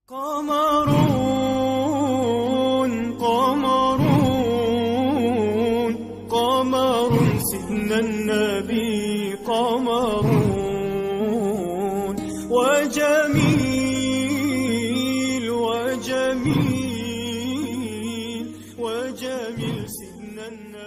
قمرون قمرون قمر سيدنا النبي قمرون وجميل وجميل وجميل سيدنا النبي.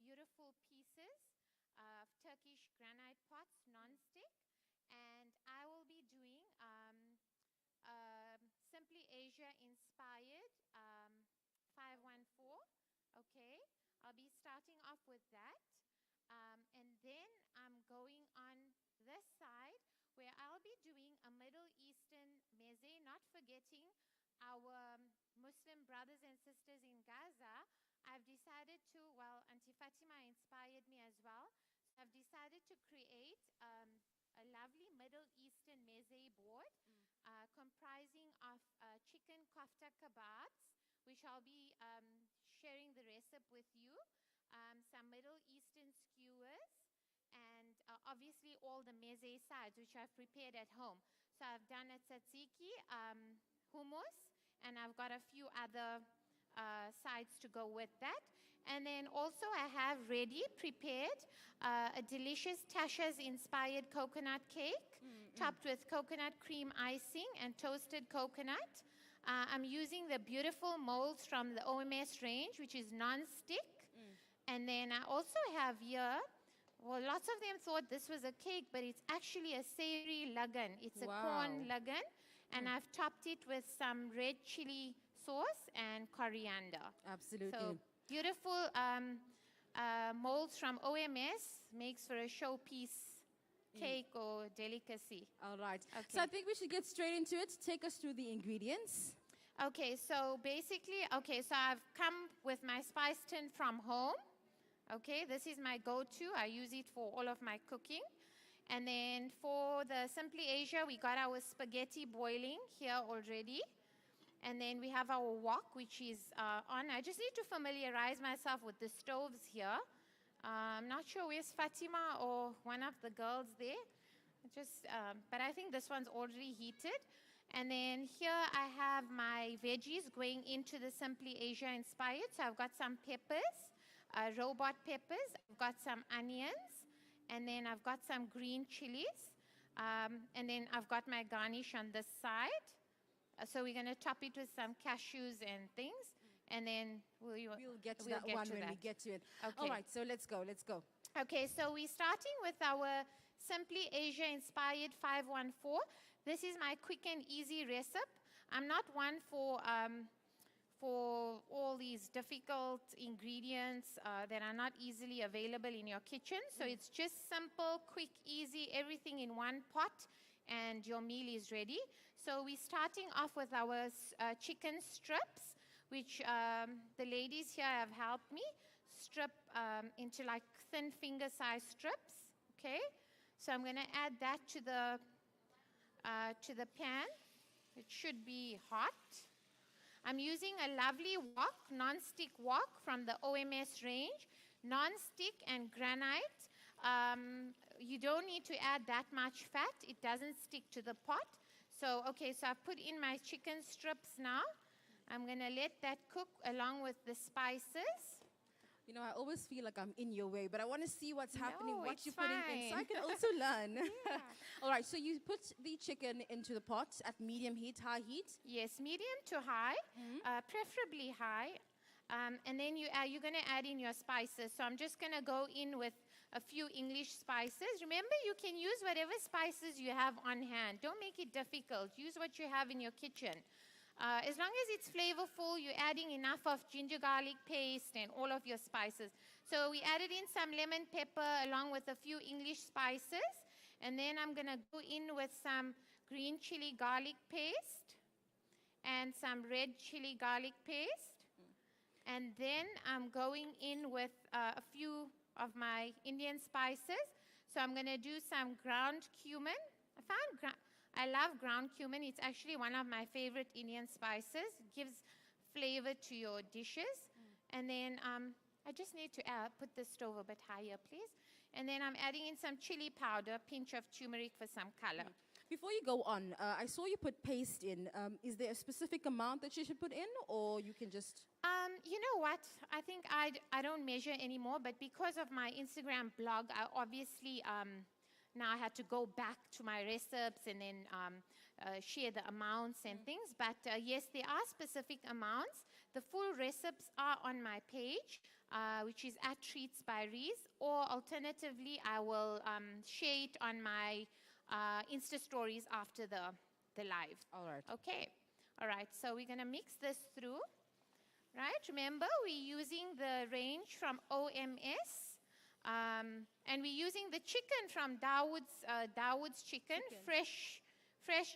Beautiful pieces of Turkish granite pots, non-stick, and I will be doing Simply Asia inspired 514. Okay, I'll be starting off with that, and then I'm going on this side where I'll be doing a Middle Eastern meze, not forgetting our Muslim brothers and sisters in Gaza. I've decided to, well, Auntie Fatima inspired me as well. So I've decided to create a lovely Middle Eastern meze board comprising of chicken kofta kebabs, which I'll be sharing the recipe with you, some Middle Eastern skewers, and obviously all the meze sides, which I've prepared at home. So I've done a tzatziki, hummus, and I've got a few other sides to go with that. And then also I have ready, prepared, a delicious Tasha's inspired coconut cake, topped with coconut cream icing and toasted coconut. I'm using the beautiful molds from the OMS range, which is non-stick. And then I also have here, well, lots of them thought this was a cake, but it's actually a savory lagan. It's a corn lagan, and I've topped it with some red chili sauce and coriander. Absolutely. So beautiful molds from OMS makes for a showpiece cake or delicacy. All right. Okay. So I think we should get straight into it. Take us through the ingredients. Okay, so basically, so I've come with my spice tin from home. Okay, this is my go-to. I use it for all of my cooking. And then for the Simply Asia, we got our spaghetti boiling here already. And then we have our wok, which is on. I just need to familiarize myself with the stoves here. I'm not sure where's Fatima or one of the girls there. But I think this one's already heated. And then here I have my veggies going into the Simply Asia inspired. So I've got some peppers, robot peppers. I've got some onions. And then I've got some green chilies. And then I've got my garnish on this side. So we're going to top it with some cashews and things. And then we'll get to that one when we get to it. Okay. All right, so let's go. Okay, so we're starting with our Simply Asia inspired 514. This is my quick and easy recipe. I'm not one for all these difficult ingredients that are not easily available in your kitchen. So it's just simple, quick, easy, everything in one pot, and your meal is ready. So we're starting off with our chicken strips, which the ladies here have helped me strip into like thin finger-sized strips. Okay, so I'm going to add that to the pan. It should be hot. I'm using a lovely wok, non-stick wok from the OMS range, non-stick and granite. You don't need to add that much fat. It doesn't stick to the pot. So, okay, so I've put in my chicken strips now. I'm going to let that cook along with the spices. You know, I always feel like I'm in your way, but I want to see what's happening, what it's you're putting in, so I can also learn. All right, so you put the chicken into the pot at medium heat, high heat? Yes, medium to high, preferably high. And then you're going to add in your spices. So I'm just going to go in with a few English spices. Remember, you can use whatever spices you have on hand. Don't make it difficult. Use what you have in your kitchen. As long as it's flavorful, you're adding enough of ginger garlic paste and all of your spices. So we added in some lemon pepper along with a few English spices. And then I'm going to go in with some green chili garlic paste and some red chili garlic paste. And then I'm going in with a few of my Indian spices. So I'm going to do some ground cumin. I love ground cumin. It's actually one of my favorite Indian spices. It gives flavor to your dishes. And then I just need to put the stove a bit higher, please. And then I'm adding in some chili powder, pinch of turmeric for some color. Before you go on, I saw you put paste in. Is there a specific amount that you should put in, or you can just... You know what? I think I don't measure anymore, but because of my Instagram blog, I obviously now I had to go back to my recipes and then share the amounts and things. But yes, there are specific amounts. The full recipes are on my page, which is at Treetz by Reez, or alternatively, I will share it on my Insta stories after the live. All right. Okay. All right. So we're going to mix this through. Right. Remember, we're using the range from OMS. And we're using the chicken from Dawood's chicken. Fresh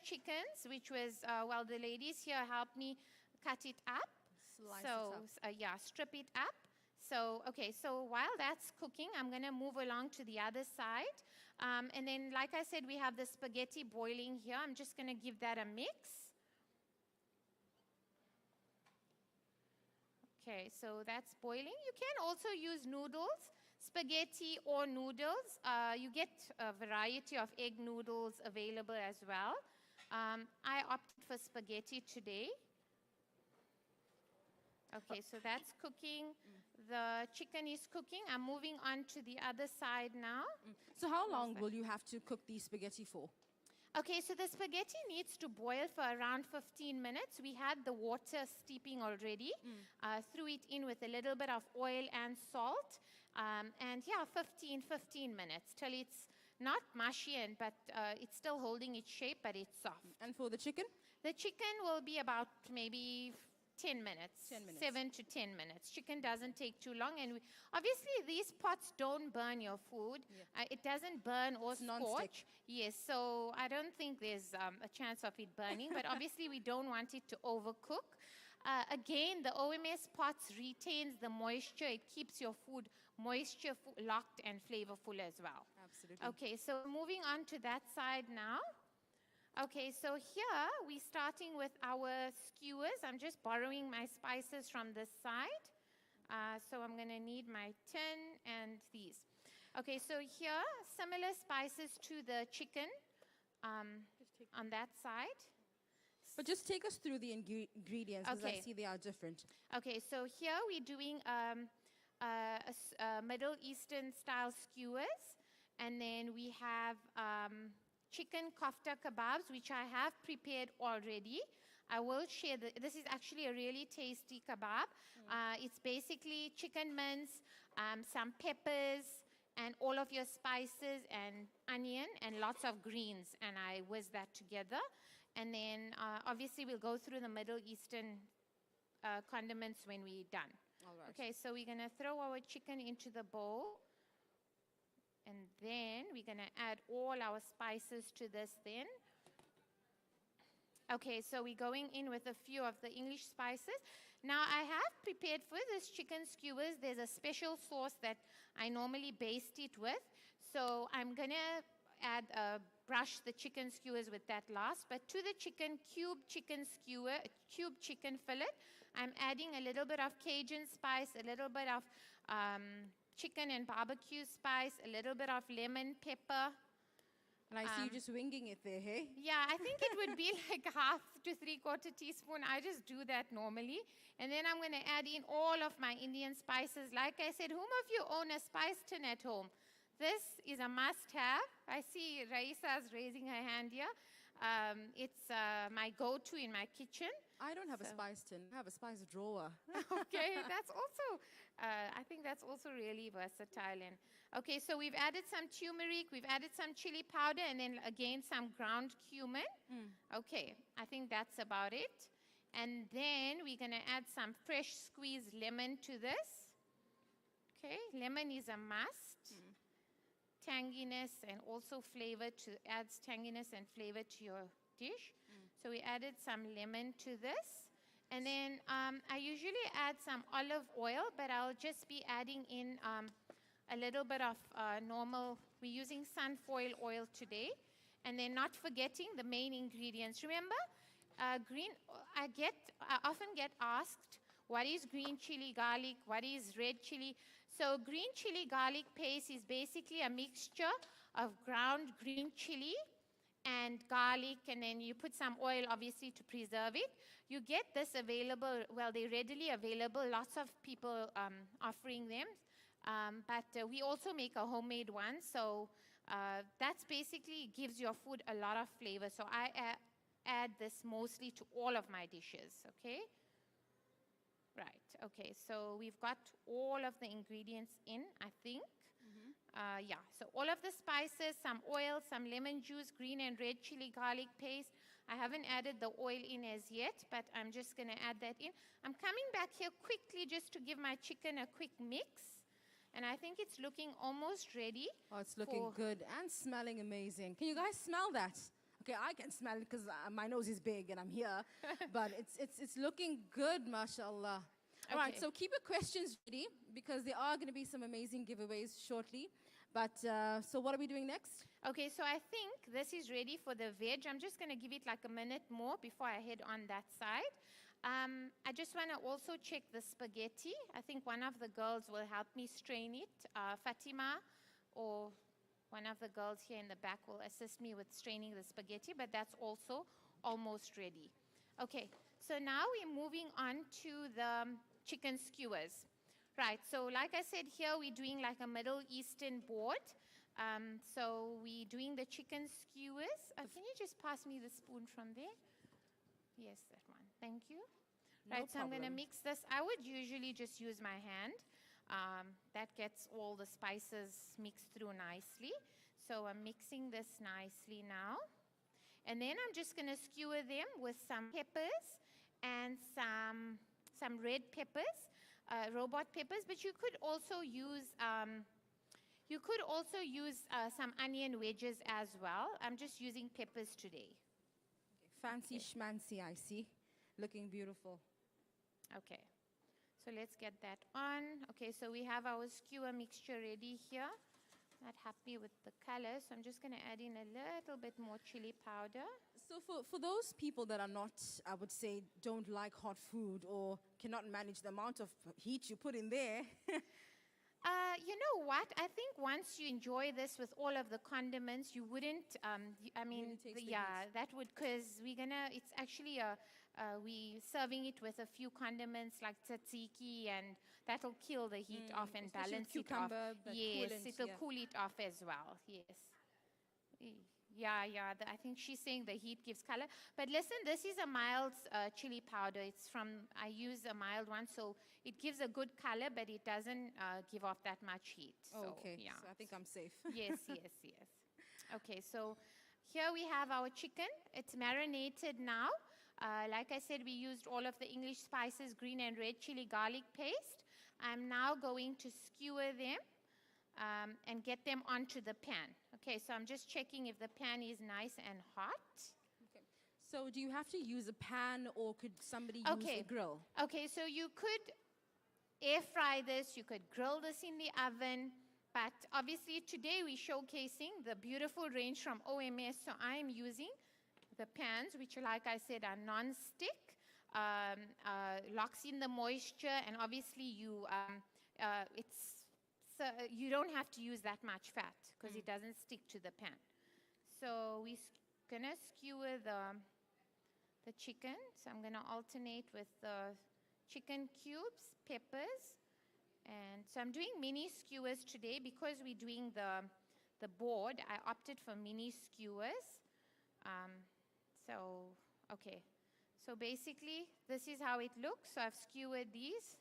chickens, which was, well, the ladies here helped me cut it up. Slice it up. Strip it up. So, okay, so while that's cooking, I'm going to move along to the other side. And then, like I said, we have the spaghetti boiling here. I'm just going to give that a mix. Okay, so that's boiling. You can also use noodles, spaghetti or noodles. You get a variety of egg noodles available as well. I opted for spaghetti today. Okay, so that's cooking. The chicken is cooking. I'm moving on to the other side now. So how long will you have to cook the spaghetti for? Okay, so the spaghetti needs to boil for around 15 minutes. We had the water steeping already. Threw it in with a little bit of oil and salt. And yeah, 15 minutes till it's not mushy, but it's still holding its shape, but it's soft. And for the chicken? The chicken will be about maybe 10 minutes. 10 minutes. 7 to 10 minutes. Chicken doesn't take too long. And obviously, these pots don't burn your food. Yeah. It doesn't burn or scorch. Yes, so I don't think there's a chance of it burning. But obviously, we don't want it to overcook. Again, the OMS pots retains the moisture. It keeps your food moisture locked and flavorful as well. Absolutely. Okay, so moving on to that side now. Okay, so here we're starting with our skewers. I'm just borrowing my spices from this side. So I'm going to need my tin and these. Okay, so here, similar spices to the chicken on that side. But just take us through the ingredients, because I see they are different. Okay, so here we're doing Middle Eastern style skewers. And then we have chicken kofta kebabs, which I have prepared already. I will share this is actually a really tasty kebab. It's basically chicken mince, some peppers, and all of your spices and onion and lots of greens. And I whiz that together. And then obviously we'll go through the Middle Eastern condiments when we're done. All right. Okay, so we're going to throw our chicken into the bowl. And then we're going to add all our spices to this then. Okay, so we're going in with a few of the English spices. Now, I have prepared for this chicken skewers. There's a special sauce that I normally baste it with. So I'm going to brush the chicken skewers with that last. But to the cube chicken fillet, I'm adding a little bit of Cajun spice, a little bit of chicken and barbecue spice, a little bit of lemon pepper. And I see you just winging it there, hey? Yeah, I think it would be like 1/2 to 3/4 teaspoon. I just do that normally. And then I'm going to add in all of my Indian spices. Like I said, whom of you own a spice tin at home? This is a must-have. I see Raisa's raising her hand here. It's my go-to in my kitchen. I don't have a spice tin. I have a spice drawer. Okay, that's also, I think that's also really versatile. And okay, so we've added some turmeric, we've added some chili powder, and then again some ground cumin. Okay, I think that's about it. And then we're going to add some fresh squeezed lemon to this. Okay, lemon is a must. Tanginess and also flavor adds tanginess and flavor to your dish. So we added some lemon to this. And then I usually add some olive oil, but I'll just be adding in a little bit of normal, we're using sunfoil oil today. And then not forgetting the main ingredients. Remember, green, I often get asked, what is green chili garlic? What is red chili? So green chili garlic paste is basically a mixture of ground green chili and garlic, and then you put some oil, obviously, to preserve it. You get this available, well, they're readily available. Lots of people offering them. But we also make a homemade one. So that's basically gives your food a lot of flavor. So I add this mostly to all of my dishes, okay? Right, okay, so we've got all of the ingredients in, I think. Yeah, so all of the spices, some oil, some lemon juice, green and red chili garlic paste. I haven't added the oil in as yet, but I'm just going to add that in. I'm coming back here quickly just to give my chicken a quick mix. And I think it's looking almost ready. Oh, it's looking good and smelling amazing. Can you guys smell that? Okay, I can smell it because my nose is big and I'm here. But it's looking good, mashallah. All right, so keep your questions ready because there are going to be some amazing giveaways shortly. But so what are we doing next? Okay, so I think this is ready for the veg. I'm just going to give it like a minute more before I head on that side. I just want to also check the spaghetti. I think one of the girls will help me strain it. Fatima or one of the girls here in the back will assist me with straining the spaghetti, but that's also almost ready. Okay, so now we're moving on to the chicken skewers. Right, so like I said here, we're doing like a Middle Eastern board. So we're doing the chicken skewers. Can you just pass me the spoon from there? Yes, that one. Thank you. Right, so I'm going to mix this. I would usually just use my hand. That gets all the spices mixed through nicely. So I'm mixing this nicely now. And then I'm just going to skewer them with some peppers and some red peppers, robot peppers. But you could also use some onion wedges as well. I'm just using peppers today. Fancy schmancy, I see. Looking beautiful. Okay, so let's get that on. Okay, so we have our skewer mixture ready here. Not happy with the color, so I'm just going to add in a little bit more chili powder. So for those people that are not, I would say, don't like hot food or cannot manage the amount of heat you put in there. You know what? I think once you enjoy this with all of the condiments, you wouldn't, that would, because it's actually we serving it with a few condiments like tzatziki, and that'll kill the heat off and balance it off. Yes, it'll cool it off as well, yes. Yeah, I think she's saying the heat gives color. But listen, this is a mild chili powder. I use a mild one, so it gives a good color, but it doesn't give off that much heat. So, okay, yeah. so I think I'm safe. Yes. Okay, so here we have our chicken. It's marinated now. Like I said, we used all of the English spices, green and red chili garlic paste. I'm now going to skewer them and get them onto the pan. Okay, so I'm just checking if the pan is nice and hot. Okay. So do you have to use a pan or could somebody use a grill? Okay, so you could air fry this, you could grill this in the oven, but obviously today we're showcasing the beautiful range from OMS, so I'm using the pans, which like I said are non-stick, locks in the moisture, and obviously you don't have to use that much fat because it doesn't stick to the pan. So we're gonna skewer the chicken. So I'm gonna alternate with the chicken cubes, peppers, and so I'm doing mini skewers today because we're doing the board. I opted for mini skewers. So basically this is how it looks. So I've skewered these.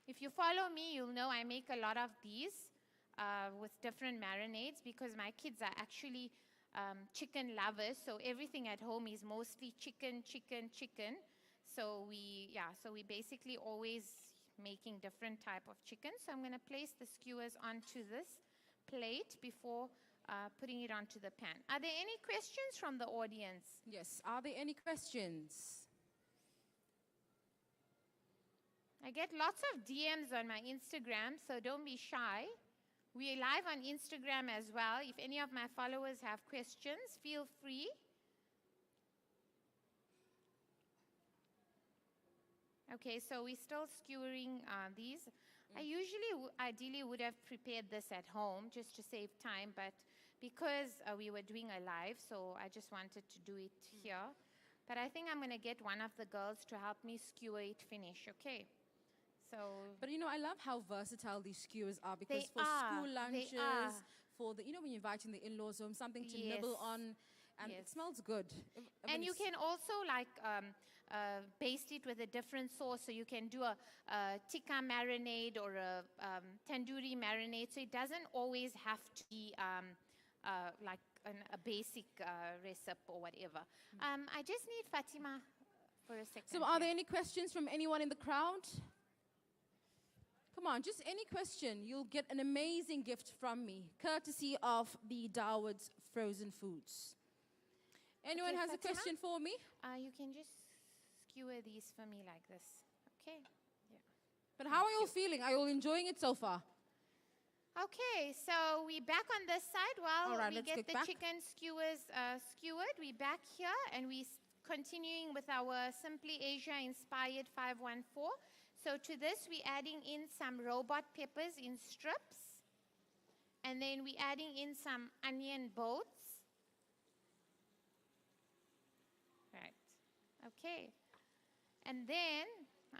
If you follow me, you'll know I make a lot of these with different marinades because my kids are actually chicken lovers. So everything at home is mostly chicken. So we basically always making different type of chicken. So I'm going to place the skewers onto this plate before putting it onto the pan. Are there any questions from the audience? Yes, are there any questions? I get lots of DMs on my Instagram, so don't be shy. We're live on Instagram as well. If any of my followers have questions, feel free. Okay, so we're still skewering these. I usually, ideally, would have prepared this at home just to save time, but because we were doing a live, so I just wanted to do it here. But I think I'm going to get one of the girls to help me skewer it finish, okay? So, but you know, I love how versatile these skewers are because They for are, school they lunches, are. for the, you know, when you're inviting the in-laws home, something to Yes. nibble on, and it Yes. smells good. I And mean, you it's- can also like baste it with a different sauce. So you can do a tikka marinade or a tandoori marinade. So it doesn't always have to be like a basic recipe or whatever. I just need Fatima for a second. So are here. there any questions from anyone in the crowd? Come on, just any question. You'll get an amazing gift from me, courtesy of the Dawood's Frozen Foods. Anyone Okay, has a Fatima? question for me? You can just skewer these for me like this. Okay. But how are you all feeling? Are you all enjoying it so far? Okay, so we're back on this side while All right, we let's get get the back. chicken skewers skewered. We're back here and we're continuing with our Simply Asia inspired 514. So to this, we're adding in some robot peppers in strips. And then we're adding in some onion boats. Right, okay. And then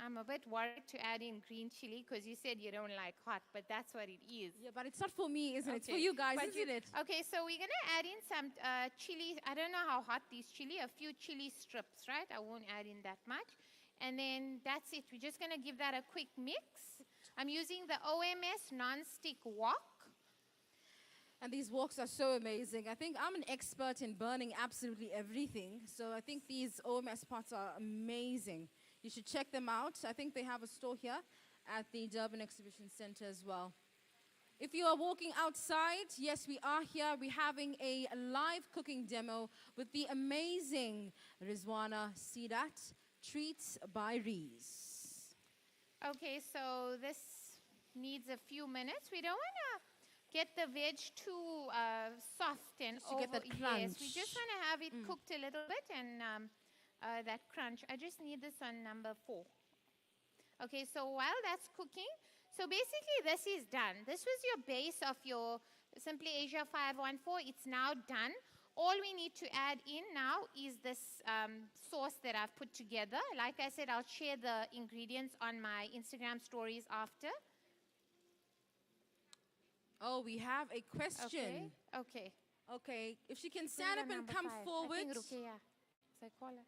I'm a bit worried to add in green chili because you said you don't like hot, but that's what it is. Yeah, but it's not for me, isn't it? It's for Okay, you guys, but isn't it? Okay, so we're going to add in some chili. I don't know how hot these chili, a few chili strips, right? I won't add in that much. And then that's it. We're just going to give that a quick mix. I'm using the OMS non-stick wok. And these woks are so amazing. I think I'm an expert in burning absolutely everything. So I think these OMS pots are amazing. You should check them out. I think they have a store here at the Durban Exhibition Center as well. If you are walking outside, yes, we are here. We're having a live cooking demo with the amazing Rizwana Sidat, Treetz by Reez. Okay, so this needs a few minutes. We don't want to get the veg too soft and Just to get that Yes, crunch. we just want to have it cooked a little bit and that crunch. I just need this on number 4. Okay, so while that's cooking, so basically this is done. This was your base of your Simply Asia 514. It's now done. All we need to add in now is this sauce that I've put together. Like I said, I'll share the ingredients on my Instagram stories after. Oh, we have a question. Okay. Okay, if she can stand up and come I forward. think Rukia. So I call her.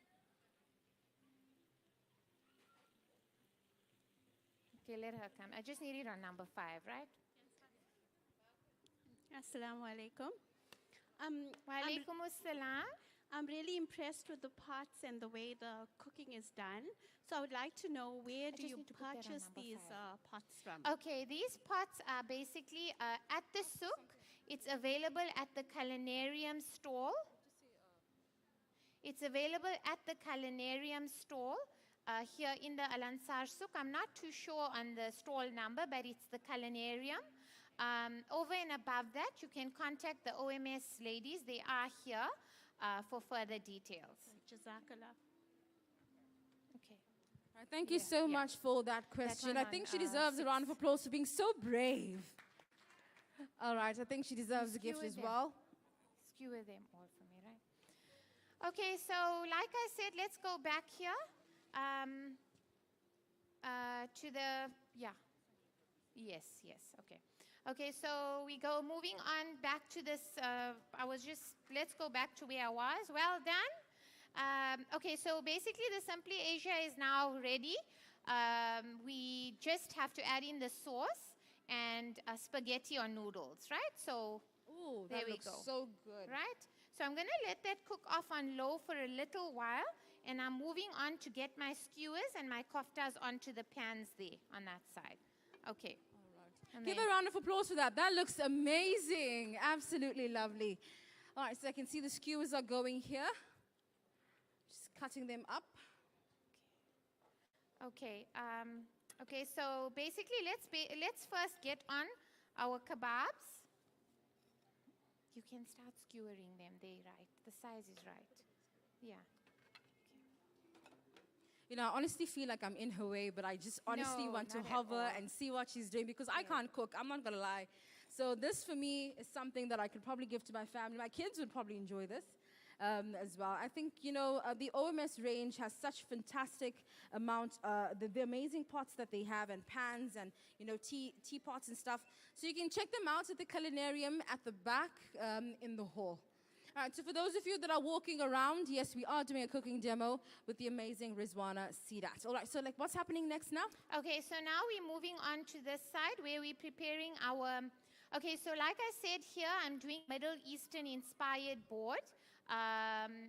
Okay, let her come. I just need it on number 5, right? Assalamu alaikum. Wa alaikum assalam. I'm really impressed with the pots and the way the cooking is done. So I would like to know, where do just you need to put that on purchase number these 5. pots from? Okay, these pots are basically at the souk. It's available at the culinarium stall. It's available at the culinarium stall here in the Al Ansar Souk. I'm not too sure on the stall number, but it's the culinarium. Over and above that, you can contact the OMS ladies. They are here for further details. Jazakallah. Okay. All right, thank you so much for that question. one I think on, she deserves a round of applause for being so brave. All right, I think she deserves a gift Skewer as them. well. Skewer them all for me, right? Okay, so like I said, let's go back here to the, yes, okay. Okay, so we go moving on back to this, let's go back to where I was. Well done. Okay, so basically the Simply Asia is now ready. We just have to add in the sauce and spaghetti or noodles, right? So Ooh, there that we looks go. so good. Right? So I'm going to let that cook off on low for a little while, and I'm moving on to get my skewers and my koftas onto the pans there on that side. Okay. And Give then- a round of applause for that. That looks amazing. Absolutely lovely. All right, so I can see the skewers are going here. Just cutting them up. Okay. Okay. So basically, let's first get on our kebabs. You can start skewering them. They're right. The size is right. Yeah. You know, I honestly feel like I'm in her way, but I just honestly want to not at hover all. and see what she's doing because I can't cook. I'm not going to lie. So this for me is something that I could probably give to my family. My kids would probably enjoy this as well. I think, you know, the OMS range has such fantastic amount, the amazing pots that they have and pans and, you know, teapots and stuff. So you can check them out at the culinarium at the back in the hall. All right, so for those of you that are walking around, yes, we are doing a cooking demo with the amazing Rizwana Sidat. All right, so like what's happening next now? Okay, so now we're moving on to this side where we're preparing our, okay, so like I said here, I'm doing Middle Eastern inspired board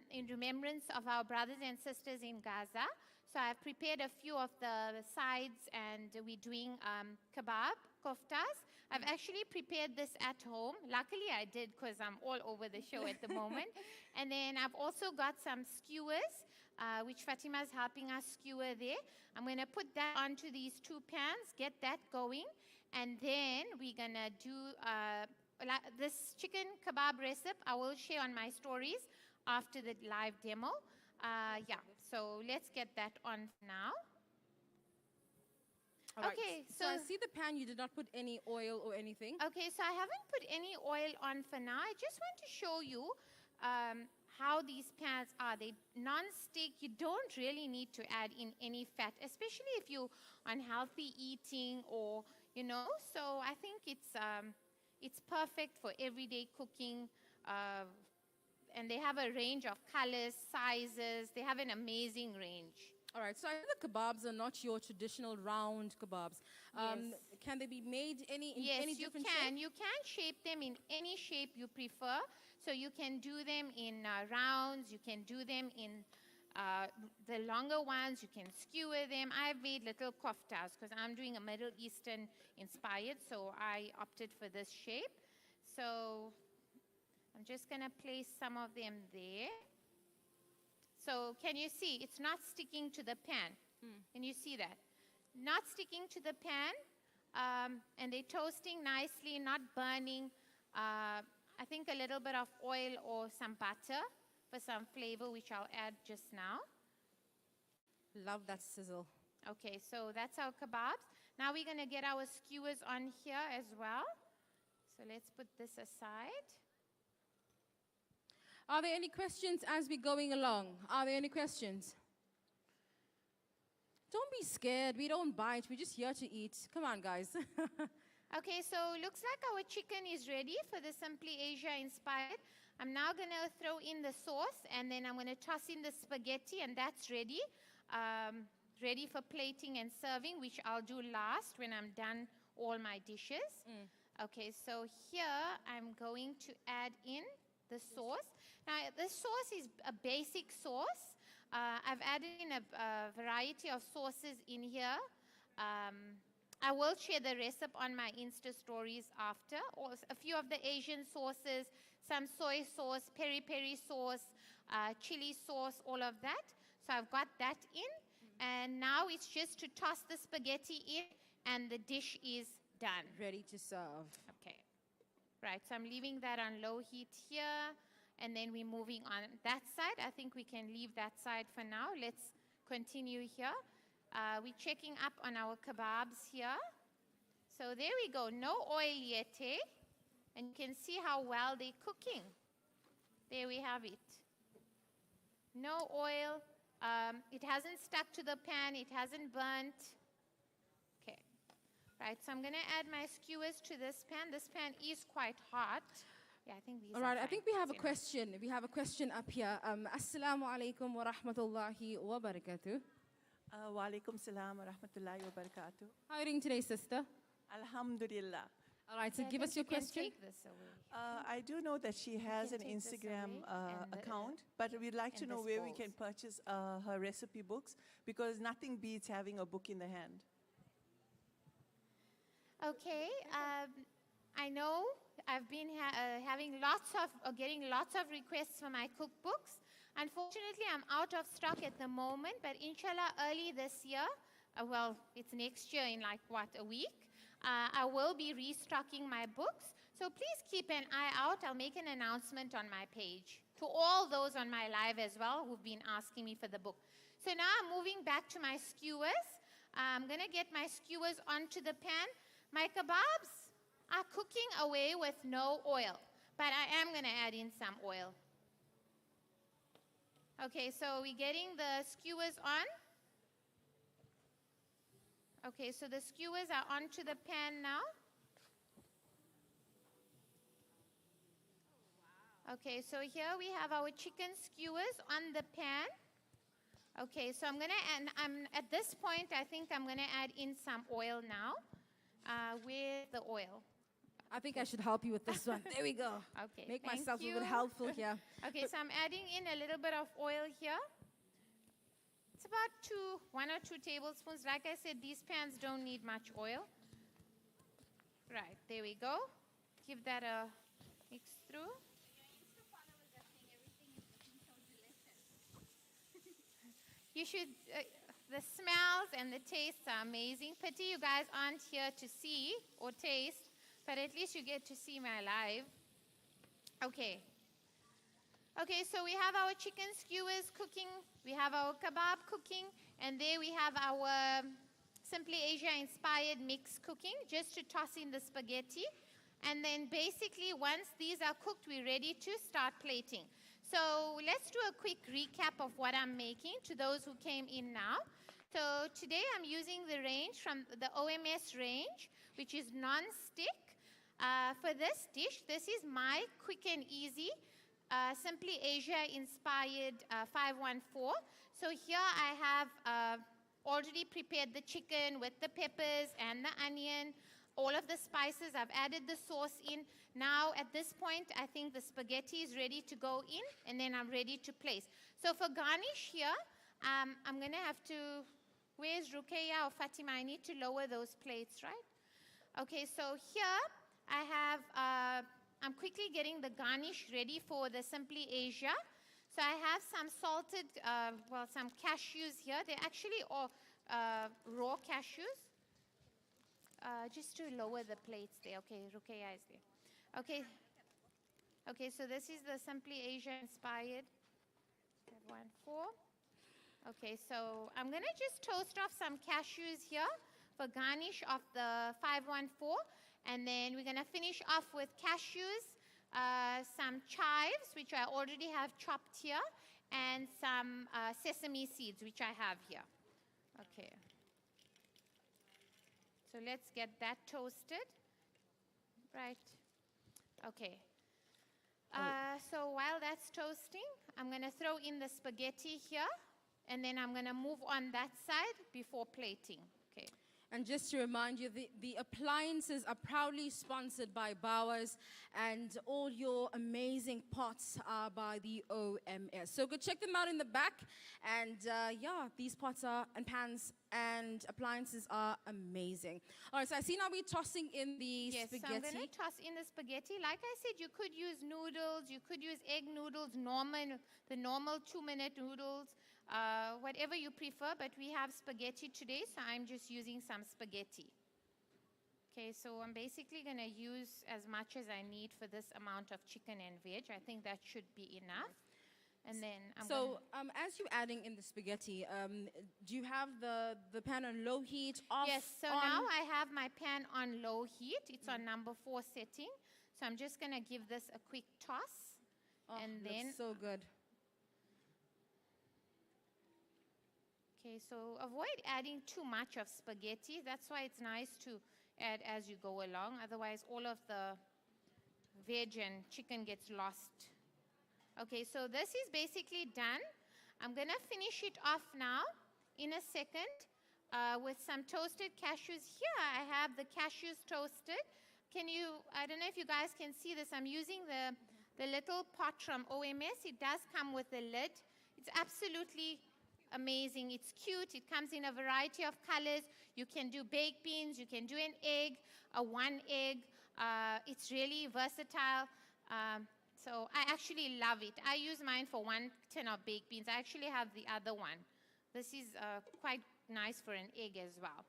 in remembrance of our brothers and sisters in Gaza. So I've prepared a few of the sides and we're doing kebab, koftas. I've actually prepared this at home. Luckily I did because I'm all over the show at the moment. And then I've also got some skewers, which Fatima's helping us skewer there. I'm going to put that onto these two pans, get that going. And then we're going to do this chicken kebab recipe. I will share on my stories after the live demo. Yeah, so let's get that on now. All right. Okay, so I see the pan, you did not put any oil or anything. Okay, so I haven't put any oil on for now. I just want to show you how these pans are. They non-stick. You don't really need to add in any fat, especially if you're unhealthy eating or, you know. So I think it's perfect for everyday cooking. And they have a range of colors, sizes. They have an amazing range. All right, so I know the kebabs are not your traditional round kebabs. Yes. Can they be made in Yes, any you different can. shape? You can shape them in any shape you prefer. So you can do them in rounds. You can do them in the longer ones. You can skewer them. I've made little koftas because I'm doing a Middle Eastern inspired. So I opted for this shape. So I'm just going to place some of them there. So can you see? It's not sticking to the pan. Can you see that? Not sticking to the pan. And they're toasting nicely, not burning. I think a little bit of oil or some butter for some flavor, which I'll add just now. Love that sizzle. Okay, so that's our kebabs. Now we're going to get our skewers on here as well. So let's put this aside. Are there any questions as we're going along? Are there any questions? Don't be scared. We don't bite. We're just here to eat. Come on, guys. Okay, so looks like our chicken is ready for the Simply Asia inspired. I'm now going to throw in the sauce and then I'm going to toss in the spaghetti and that's ready. Ready for plating and serving, which I'll do last when I'm done all my dishes. Okay, so here I'm going to add in the sauce. Now, the sauce is a basic sauce. I've added in a variety of sauces in here. I will share the recipe on my Insta stories after. Or a few of the Asian sauces, some soy sauce, peri-peri sauce, chili sauce, all of that. So I've got that in. And now it's just to toss the spaghetti in and the dish is done. Ready to serve. Okay. Right, so I'm leaving that on low heat here. And then we're moving on that side. I think we can leave that side for now. Let's continue here. We're checking up on our kebabs here. So there we go. No oil yet, eh? And you can see how well they're cooking. There we have it. No oil. It hasn't stuck to the pan. It hasn't burnt. Okay. Right, so I'm going to add my skewers to this pan. This pan is quite hot. Yeah, I think these All right, are I think we have a question. We have a question up here. Assalamu alaikum wa rahmatullahi wa barakatuh. Wa alaikum salam wa rahmatullahi wa barakatuh. How are you doing today, sister? Alhamdulillah. All right, so Yeah, I give think us your you can question. take this away. I do know that she has can an take this Instagram away and the- account, but we'd like to and know this where we balls. can purchase her recipe books because nothing beats having a book in the hand. Okay, I know I've been having getting lots of requests for my cookbooks. Unfortunately, I'm out of stock at the moment, but inshallah, early this year, well, it's next year in like, what, a week? I will be restocking my books. So please keep an eye out. I'll make an announcement on my page to all those on my live as well who've been asking me for the book. So now I'm moving back to my skewers. I'm going to get my skewers onto the pan. My kebabs are cooking away with no oil, but I am going to add in some oil. Okay, so we're getting the skewers on. Okay, so the skewers are onto the pan now. Okay, so here we have our chicken skewers on the pan. Okay, so I'm at this point, I think I'm gonna add in some oil now. With the oil. I think I should help you with this one. There we go. Okay, Make thank myself a you. little helpful here. Okay, so I'm adding in a little bit of oil here. It's about 1 or 2 tablespoons. Like I said, these pans don't need much oil. Right, there we go. Give that a mix through. You should, the smells and the tastes are amazing. Pity you guys aren't here to see or taste, but at least you get to see my live. Okay. Okay, so we have our chicken skewers cooking, we have our kebab cooking, and there we have our Simply Asia inspired mix cooking, just to toss in the spaghetti. And then basically once these are cooked, we're ready to start plating. So let's do a quick recap of what I'm making to those who came in now. So today I'm using the range from the OMS range, which is non-stick. For this dish, this is my quick and easy, Simply Asia inspired 514. So here I have already prepared the chicken with the peppers and the onion, all of the spices. I've added the sauce in. Now at this point, I think the spaghetti is ready to go in, and then I'm ready to place. So for garnish here, I'm gonna have to, where's Ruqayya or Fatima? I need to lower those plates, right? Okay, so here I have, I'm quickly getting the garnish ready for the Simply Asia. So I have some salted, some cashews here. They're actually all raw cashews. Just to lower the plates there. Okay, Ruqayya is there. Okay. Okay, so this is the Simply Asia inspired 514. Okay, so I'm going to just toast off some cashews here for garnish of the 514. And then we're going to finish off with cashews, some chives, which I already have chopped here, and some sesame seeds, which I have here. Okay. So let's get that toasted. Right. Okay. So while that's toasting, I'm going to throw in the spaghetti here, and then I'm going to move on that side before plating. Okay. And just to remind you, the appliances are proudly sponsored by Bowers, and all your amazing pots are by the OMS. So go check them out in the back. And yeah, these pots are, and pans and appliances are amazing. All right, so I see now we're tossing in the spaghetti. Yes, so I'm going to toss in the spaghetti. Like I said, you could use noodles, you could use egg noodles, the normal 2-minute noodles. Whatever you prefer, but we have spaghetti today, so I'm just using some spaghetti. Okay, so I'm basically going to use as much as I need for this amount of chicken and veg. I think that should be enough. And then as you're adding in the spaghetti, do you have the pan on low heat, off? Yes, so now I have my pan on low heat. It's on number 4 setting. So I'm just going to give this a quick toss. Oh, and then looks so good. Okay, so avoid adding too much of spaghetti. That's why it's nice to add as you go along. Otherwise, all of the veg and chicken gets lost. Okay, so this is basically done. I'm going to finish it off now in a second with some toasted cashews. Here I have the cashews toasted. I don't know if you guys can see this. I'm using the little pot from OMS. It does come with a lid. It's absolutely amazing. It's cute. It comes in a variety of colors. You can do baked beans. You can do an egg, one egg. It's really versatile. So I actually love it. I use mine for 1 tin of baked beans. I actually have the other one. This is quite nice for an egg as well.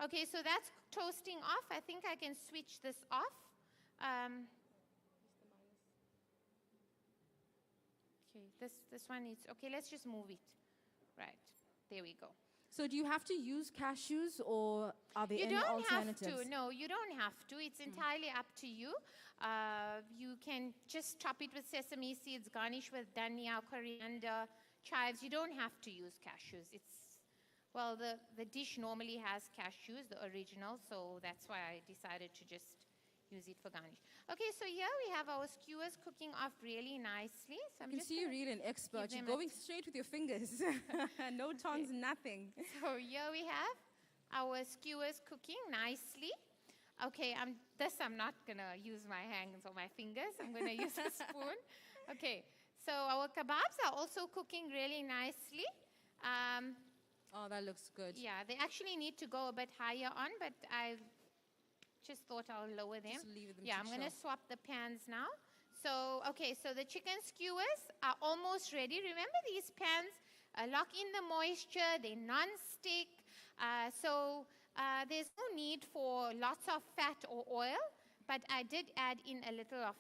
Okay, so that's toasting off. I think I can switch this off. Okay, this one needs, okay, let's just move it. Right, there we go. So do you have to use cashews, or are there You any don't have alternatives? to. No, you don't have to. It's entirely up to you. You can just top it with sesame seeds, garnish with dhania, coriander, chives. You don't have to use cashews. Well, the dish normally has cashews, the original, so that's why I decided to just use it for garnish. Okay, so here we have our skewers cooking off really nicely. So I can see you're really an expert. You're going straight with your fingers. No tongs, nothing. So here we have our skewers cooking nicely. Okay, I'm not gonna use my hands or my fingers. I'm gonna use a spoon. Okay, so our kebabs are also cooking really nicely. Oh, that looks good. Yeah, they actually need to go a bit higher on, but I just thought I'll lower them. Just leave them Yeah, to I'm going to chill. swap the pans now. So, okay, so the chicken skewers are almost ready. Remember, these pans lock in the moisture, they're non-stick. There's no need for lots of fat or oil, but I did add in a little of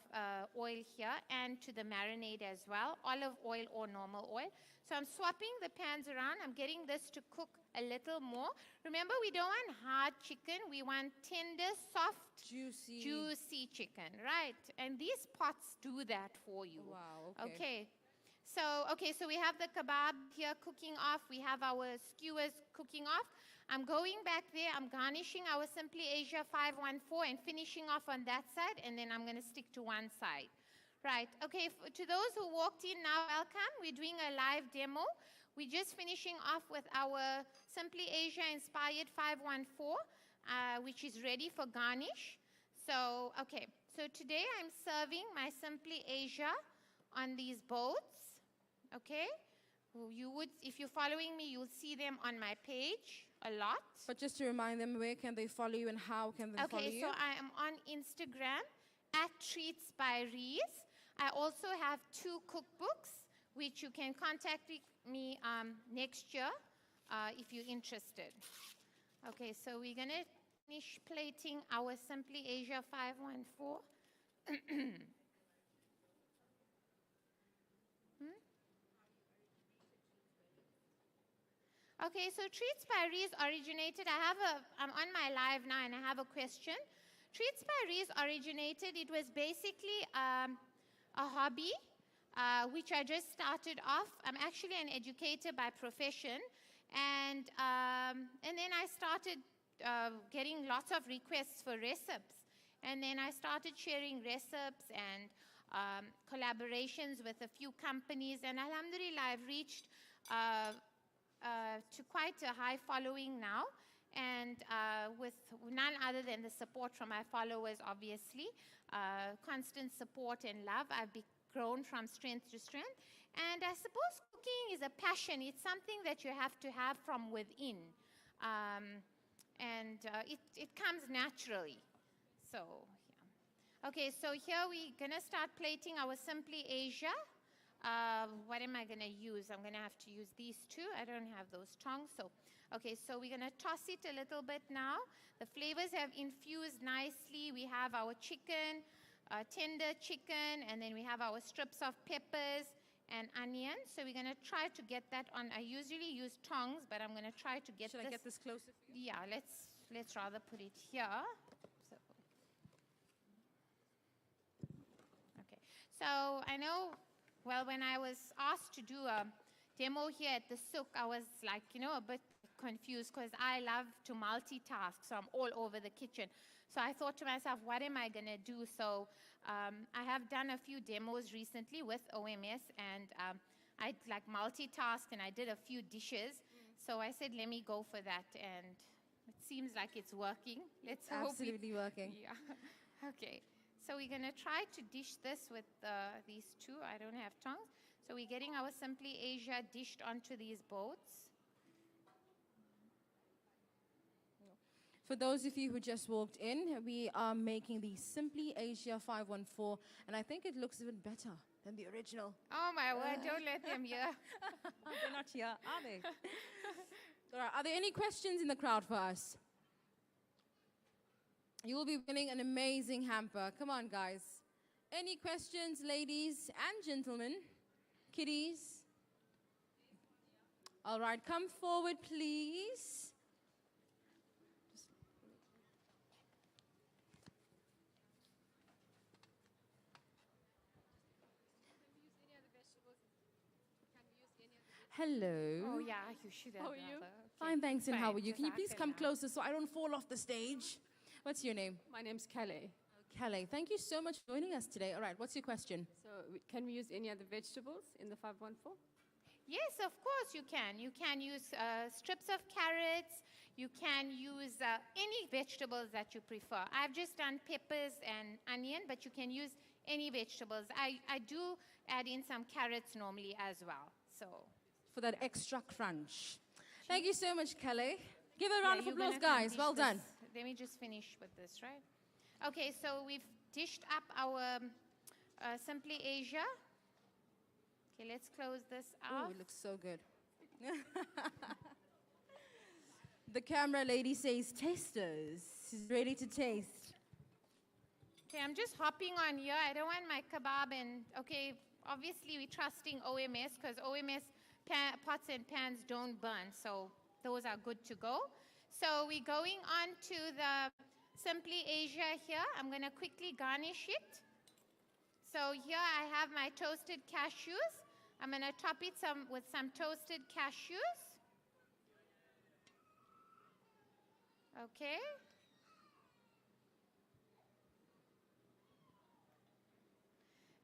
oil here and to the marinade as well, olive oil or normal oil. So I'm swapping the pans around. I'm getting this to cook a little more. Remember, we don't want hard chicken. We want tender, soft, juicy chicken, right? And these pots do that for you. Wow, okay. So we have the kebab here cooking off. We have our skewers cooking off. I'm going back there. I'm garnishing our Simply Asia 514 and finishing off on that side, and then I'm going to stick to one side. Right. Okay, to those who walked in now, welcome. We're doing a live demo. We're just finishing off with our Simply Asia inspired 514, which is ready for garnish. So, okay. So today I'm serving my Simply Asia on these boats. Okay? You would, if you're following me, you'll see them on my page a lot. But just to remind them, where can they follow you and how can they follow you? Okay, so I am on Instagram at Treetz by Reez. I also have 2 cookbooks, which you can contact me next year if you're interested. Okay, so we're going to finish plating our Simply Asia 514. Okay, so Treetz by Reez originated, I'm on my live now and I have a question. Treetz by Reez originated, it was basically a hobby, which I just started off. I'm actually an educator by profession, and then I started getting lots of requests for recipes. And then I started sharing recipes and collaborations with a few companies, and alhamdulillah, I've reached to quite a high following now, and with none other than the support from my followers, obviously, constant support and love. I've grown from strength to strength, and I suppose cooking is a passion. It's something that you have to have from within, and it comes naturally. So, yeah. Okay, so here we're gonna start plating our Simply Asia. What am I going to use? I'm going to have to use these 2. I don't have those tongs. So, okay, so we're going to toss it a little bit now. The flavors have infused nicely. We have our chicken, tender chicken, and then we have our strips of peppers and onions. So we're going to try to get that on. I usually use tongs, but I'm going to try to get Should I get this closer for you? Yeah, let's rather put it here. So, okay, so I know. Well, when I was asked to do a demo here at the souk, I was like, a bit confused because I love to multitask, so I'm all over the kitchen. So I thought to myself, what am I going to do? So I have done a few demos recently with OMS, and I like multitasked and I did a few dishes. So I said, let me go for that, and it seems like it's working. Let's hope Absolutely working. Yeah. Okay. So we're going to try to dish this with these 2. I don't have tongs. So we're getting our Simply Asia dished onto these boats. For those of you who just walked in, we are making the Simply Asia 514, and I think it looks even better than the original. Oh my word, don't let them hear. They're not here, are they? All right, are there any questions in the crowd for us? You will be winning an amazing hamper. Come on, guys. Any questions, ladies and gentlemen? Kiddies? All right, come forward, please. Hello. Oh, yeah, you should have. How are you? rather. Fine, thanks, and how are Fine, you? Can you please come Jazakallah. closer so I don't fall off the stage? What's your name? My name's Kelly. Kelly. Thank you so much for joining us today. All right, what's your question? So can we use any other vegetables in the 514? Yes, of course you can. You can use strips of carrots. You can use any vegetables that you prefer. I've just done peppers and onion, but you can use any vegetables. I do add in some carrots normally as well. So For that extra crunch. Thank you so much, Kelly. Give a round yeah, of you're applause, gonna guys. dish Well done. this. Let me just finish with this, right? Okay, so we've dished up our Simply Asia. Okay, let's close this Oh, off. it looks so good. The camera lady says tasters. She's ready to taste. Okay, I'm just hopping on here. I don't want my kebab and, okay, obviously we're trusting OMS because OMS pots and pans don't burn, so those are good to go. So we're going on to the Simply Asia here. I'm going to quickly garnish it. So here I have my toasted cashews. I'm going to top it with some toasted cashews. Okay.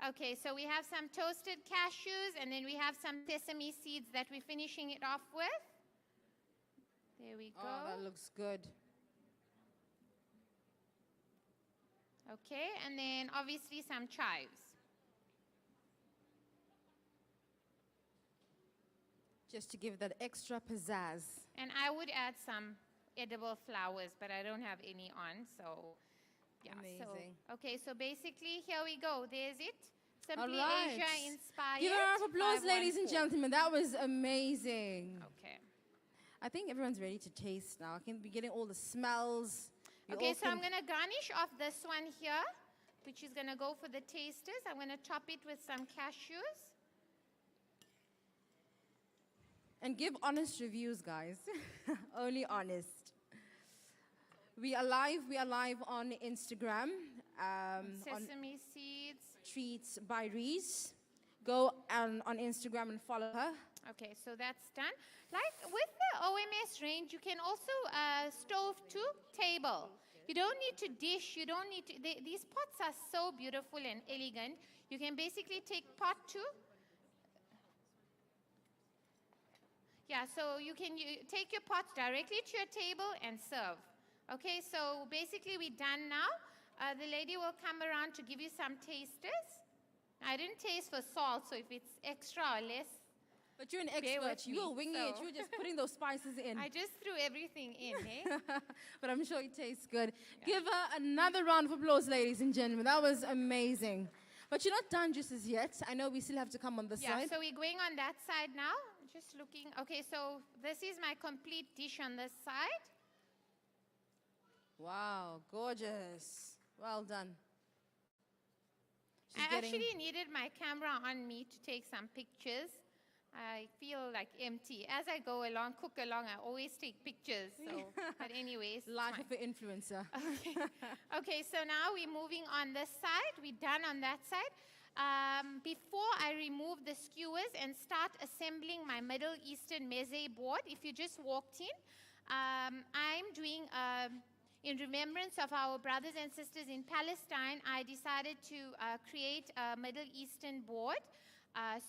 Okay, so we have some toasted cashews, and then we have some sesame seeds that we're finishing it off with. There we go. Oh, that looks good. Okay, and then obviously some chives. Just to give that extra pizzazz. And I would add some edible flowers, but I don't have any on, so yeah. Amazing. So, okay, so basically here we go. There's it. All Simply right. Asia inspired. Give a round of applause, ladies and 514. gentlemen. That was amazing. Okay. I think everyone's ready to taste now. I can be getting all the smells. We Okay, all so I'm can- going to garnish off this one here, which is going to go for the tasters. I'm going to top it with some cashews. And give honest reviews, guys. Only honest. We are live on Instagram. On Sesame seeds. Treetz by Reez. Go on Instagram and follow her. Okay, so that's done. Like with the OMS range, you can also stove to table. You don't need to dish. You don't need to. These pots are so beautiful and elegant. You can basically take pot to. Yeah, so you can take your pots directly to your table and serve. Okay, so basically we're done now. The lady will come around to give you some tasters. I didn't taste for salt, so if it's extra or less, But you're an Bear expert. with You me, were winging it. so- You were just putting those spices in. I just threw everything in, eh? But I'm sure it tastes good. Give her another round of applause, ladies and gentlemen. That was amazing. But you're not done just as yet. I know we still have to come on this Yeah, side. so we're going on that side now. Just looking. Okay, so this is my complete dish on this side. Wow, gorgeous. Well done. She's I getting- actually needed my camera on me to take some pictures. I feel like empty. As I go along, cook along, I always take pictures. So, but anyways, it's Life fine. of an influencer. Okay, so now we're moving on this side. We're done on that side. Before I remove the skewers and start assembling my Middle Eastern meze board, if you just walked in, I'm doing, in remembrance of our brothers and sisters in Palestine, I decided to create a Middle Eastern board.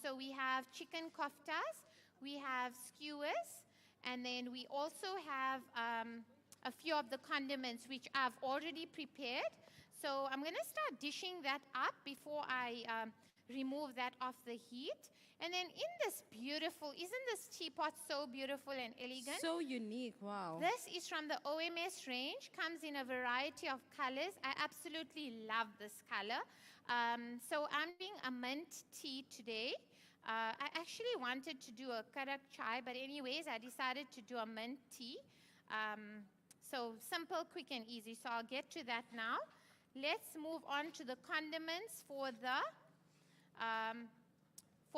So we have chicken koftas, we have skewers, and then we also have a few of the condiments which I've already prepared. So I'm going to start dishing that up before I remove that off the heat. And then in this beautiful, isn't this teapot so beautiful and elegant? So unique, wow. This is from the OMS range, comes in a variety of colors. I absolutely love this color. So I'm doing a mint tea today. I actually wanted to do a karak chai, but anyways, I decided to do a mint tea. So simple, quick, and easy. So I'll get to that now. Let's move on to the condiments for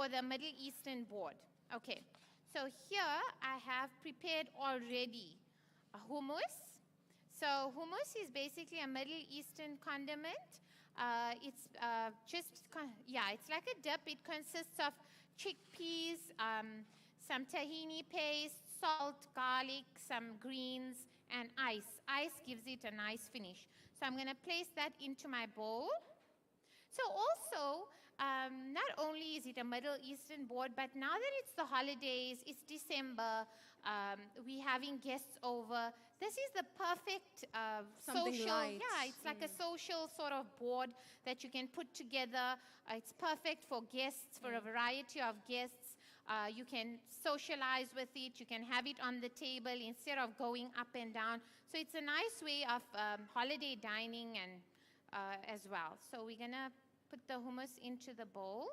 the Middle Eastern board. Okay, so here I have prepared already a hummus. So hummus is basically a Middle Eastern condiment. It's it's like a dip. It consists of chickpeas, some tahini paste, salt, garlic, some greens, and ice. Ice gives it a nice finish. So I'm going to place that into my bowl. So also, not only is it a Middle Eastern board, but now that it's the holidays, it's December, we're having guests over. This is the perfect Something social, light. it's like a social sort of board that you can put together. It's perfect for guests, for a variety of guests. You can socialize with it. You can have it on the table instead of going up and down. So it's a nice way of holiday dining and as well. So we're going to put the hummus into the bowl.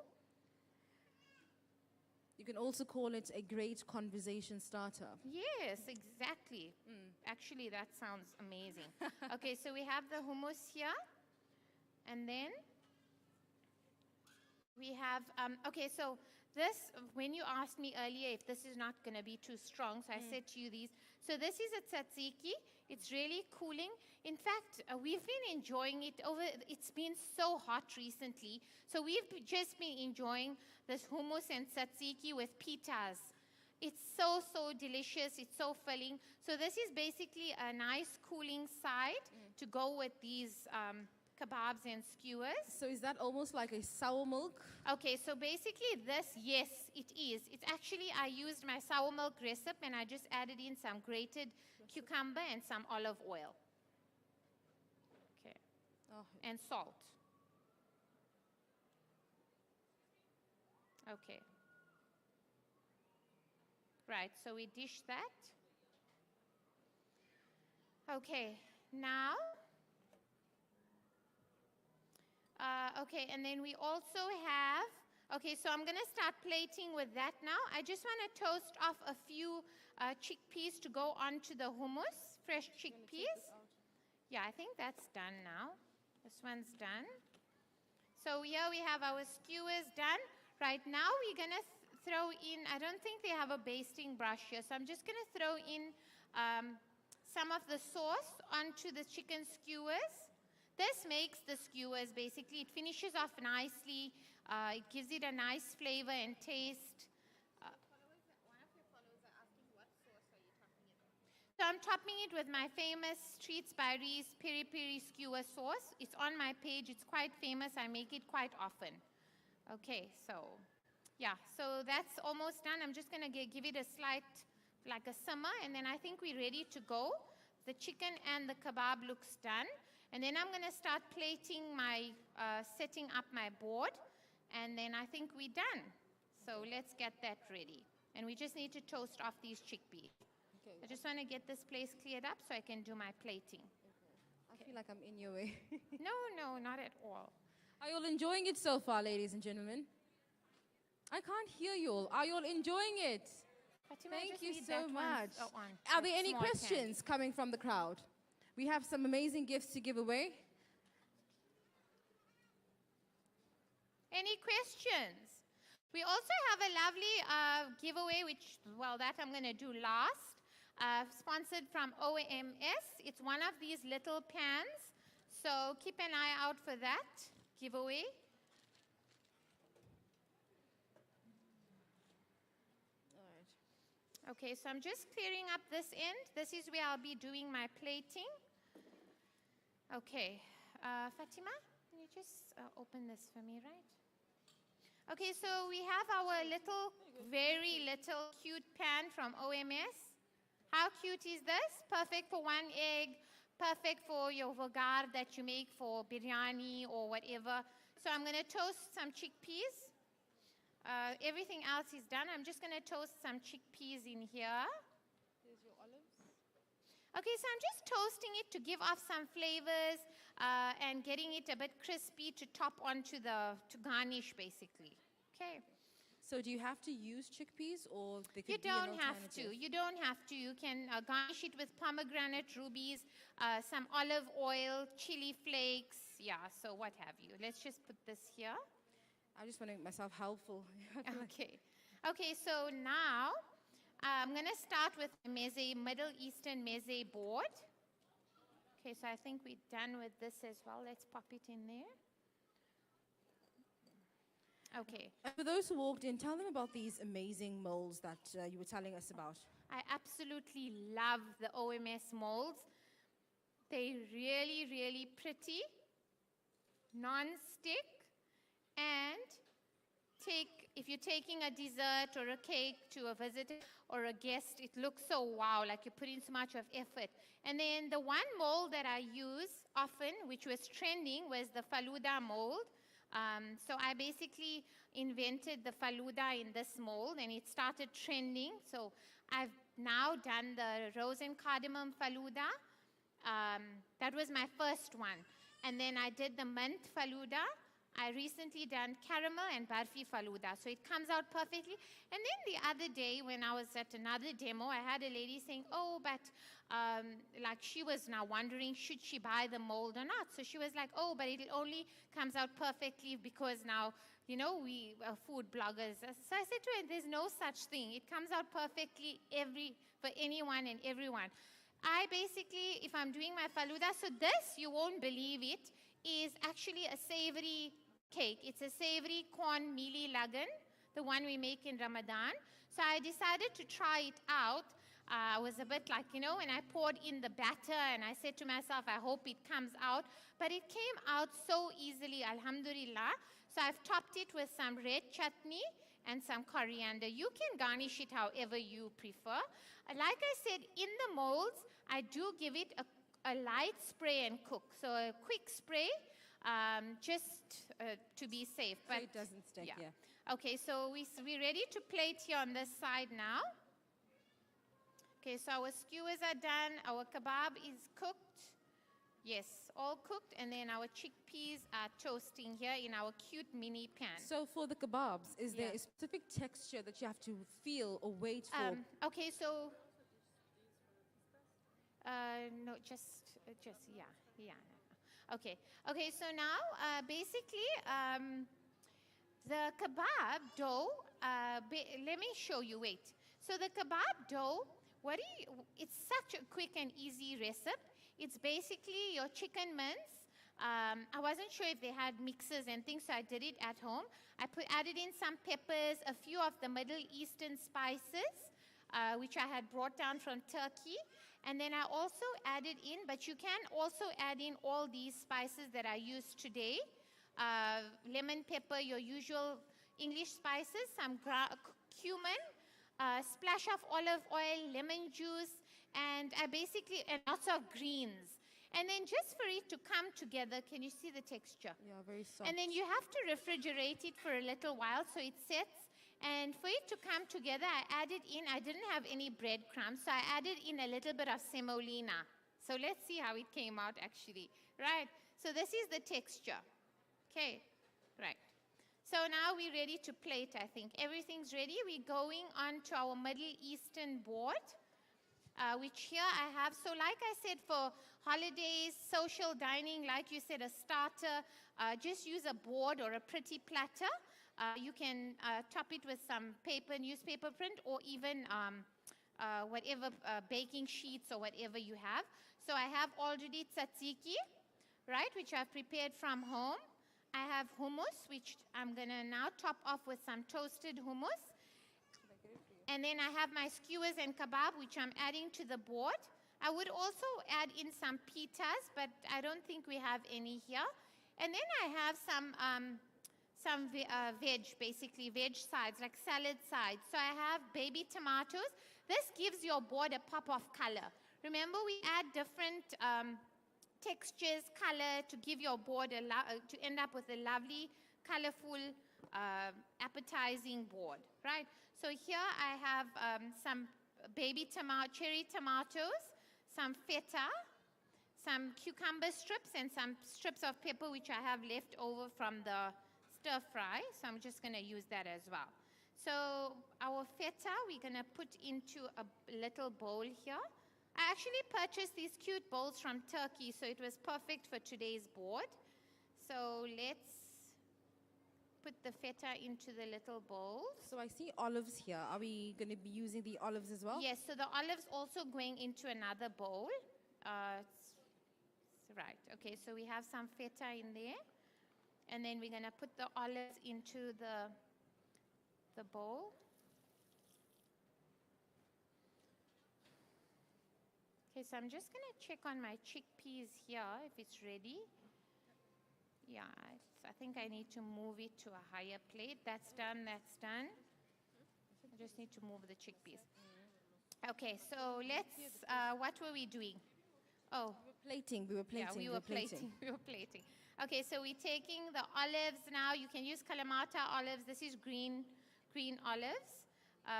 You can also call it a great conversation starter. Yes, exactly. Actually, that sounds amazing. Okay, so we have the hummus here. And then we have, okay, so this, when you asked me earlier if this is not going to be too strong, so I said to you these. So this is a tzatziki. It's really cooling. In fact, we've been enjoying it it's been so hot recently. So we've just been enjoying this hummus and tzatziki with pitas. It's so, so delicious. It's so filling. So this is basically a nice cooling side to go with these kebabs and skewers. So is that almost like a sour milk? Okay, so basically this, yes, it is. It's actually, I used my sour milk recipe and I just added in some grated cucumber and some olive oil. Okay, and salt. Okay. Right, so we dish that. Okay, now, okay, and then we also have, okay, so I'm going to start plating with that now. I just want to toast off a few chickpeas to go onto the hummus, fresh chickpeas. Yeah, I think that's done now. This one's done. So here we have our skewers done. Right now we're going to throw in, I don't think they have a basting brush here, so I'm just going to throw in some of the sauce onto the chicken skewers. This makes the skewers, basically, it finishes off nicely. It gives it a nice flavor and taste. One of your followers are asking what sauce are you topping it with? So I'm topping it with my famous Treetz by Reez peri peri skewer sauce. It's on my page. It's quite famous. I make it quite often. Okay, so yeah, so that's almost done. I'm just going to give it a slight, like a simmer, and then I think we're ready to go. The chicken and the kebab looks done. And then I'm going to start plating my, setting up my board, and then I think we're done. So let's get that ready. And we just need to toast off these chickpeas. Okay. I just want to get this place cleared up so I can do my plating. I feel like I'm in your way. No, no, not at all. Are you all enjoying it so far, ladies and gentlemen? I can't hear you all. Are you all enjoying it? Fatima, Thank just you leave so that one much. on. Are there That any small questions coming from the crowd? We have some amazing gifts to give away. Any questions? We also have a lovely giveaway, which, well, that I'm going to do last, sponsored from OMS. It's one of these little pans, so keep an eye out for that giveaway. Okay, so I'm just clearing up this end. This is where I'll be doing my plating. Okay, Fatima, can you just open this for me, right? Okay, so we have our little, very little cute pan from OMS. How cute is this? Perfect for one egg, perfect for your vagar that you make for biryani or whatever. So I'm going to toast some chickpeas. Everything else is done. I'm just going to toast some chickpeas in here. Here's your olives. Okay, so I'm just toasting it to give off some flavors and getting it a bit crispy to top onto to garnish basically. Okay. So do you have to use chickpeas, or they could You be an don't have to. alternative? You don't have to. You can garnish it with pomegranate rubies, some olive oil, chili flakes, yeah, so what have you. Let's just put this here. I just want to make myself helpful. Okay. Okay, so now I'm going to start with the meze, Middle Eastern meze board. Okay, so I think we're done with this as well. Let's pop it in there. Okay. For those who walked in, tell them about these amazing molds that you were telling us about. I absolutely love the OMS molds. They're really, really pretty, non-stick, and if you're taking a dessert or a cake to a visitor or a guest, it looks so wow, like you're putting so much of effort. And then the one mold that I use often, which was trending, was the Faluda mold. So I basically invented the Faluda in this mold, and it started trending. So I've now done the rose and cardamom Faluda. That was my first one. And then I did the mint Faluda. I recently done caramel and barfi Faluda. So it comes out perfectly. And then the other day when I was at another demo, I had a lady saying, oh, but like she was now wondering, should she buy the mold or not? So she was like, oh, but it only comes out perfectly because now, you know, we are food bloggers. So I said to her, there's no such thing. It comes out perfectly for anyone and everyone. I basically, if I'm doing my Faluda, so this, you won't believe it, is actually a savory cake. It's a savory corn mealie lagan, the one we make in Ramadan. So I decided to try it out. I was a bit like, you know, when I poured in the batter and I said to myself, I hope it comes out. But it came out so easily, alhamdulillah. So I've topped it with some red chutney and some coriander. You can garnish it however you prefer. Like I said, in the molds, I do give it a light spray and cook. So a quick spray, just to be safe. So it doesn't stick, yeah. Okay, so we're ready to plate here on this side now. Okay, so our skewers are done. Our kebab is cooked. Yes, all cooked. And then our chickpeas are toasting here in our cute mini pan. So for the kebabs, is there a specific texture that you have to feel or wait for? Okay, so... no, just, yeah. No. Okay, so now, basically, the kebab dough, let me show you, wait. So the kebab dough, it's such a quick and easy recipe. It's basically your chicken mince. I wasn't sure if they had mixes and things, so I did it at home. I added in some peppers, a few of the Middle Eastern spices, which I had brought down from Turkey. And then I also added in, but you can also add in all these spices that I use today. Lemon pepper, your usual English spices, some cumin, splash of olive oil, lemon juice, and lots of greens. And then just for it to come together, can you see the texture? Yeah, very soft. And then you have to refrigerate it for a little while so it sets. And for it to come together, I didn't have any breadcrumbs, so I added in a little bit of semolina. So let's see how it came out actually. Right, so this is the texture. Okay, right. So now we're ready to plate, I think. Everything's ready. We're going on to our Middle Eastern board, which here I have. So like I said, for holidays, social dining, like you said, a starter, just use a board or a pretty platter. You can top it with some newspaper print, or even whatever baking sheets or whatever you have. So I have already tzatziki, right, which I've prepared from home. I have hummus, which I'm going to now top off with some toasted hummus. And then I have my skewers and kebab, which I'm adding to the board. I would also add in some pitas, but I don't think we have any here. And then I have some veg, basically veg sides, like salad sides. So I have baby tomatoes. This gives your board a pop of color. Remember, we add different textures, color, to give your board to end up with a lovely, colorful, appetizing board, right? So here I have some baby cherry tomatoes, some feta, some cucumber strips, and some strips of pepper which I have left over from the stir fry. So I'm just going to use that as well. So our feta, we're going to put into a little bowl here. I actually purchased these cute bowls from Turkey, so it was perfect for today's board. So let's put the feta into the little bowls. So I see olives here. Are we going to be using the olives as well? Yes, so the olives also going into another bowl. Right, okay, so we have some feta in there. And then we're going to put the olives into the bowl. Okay, so I'm just going to check on my chickpeas here if it's ready. Yeah, I think I need to move it to a higher plate. That's done, that's done. I just need to move the chickpeas. Okay, so let's, what were we doing? Oh. We were plating. Yeah, we were plating. Okay, so we're taking the olives now. You can use Kalamata olives. This is green olives.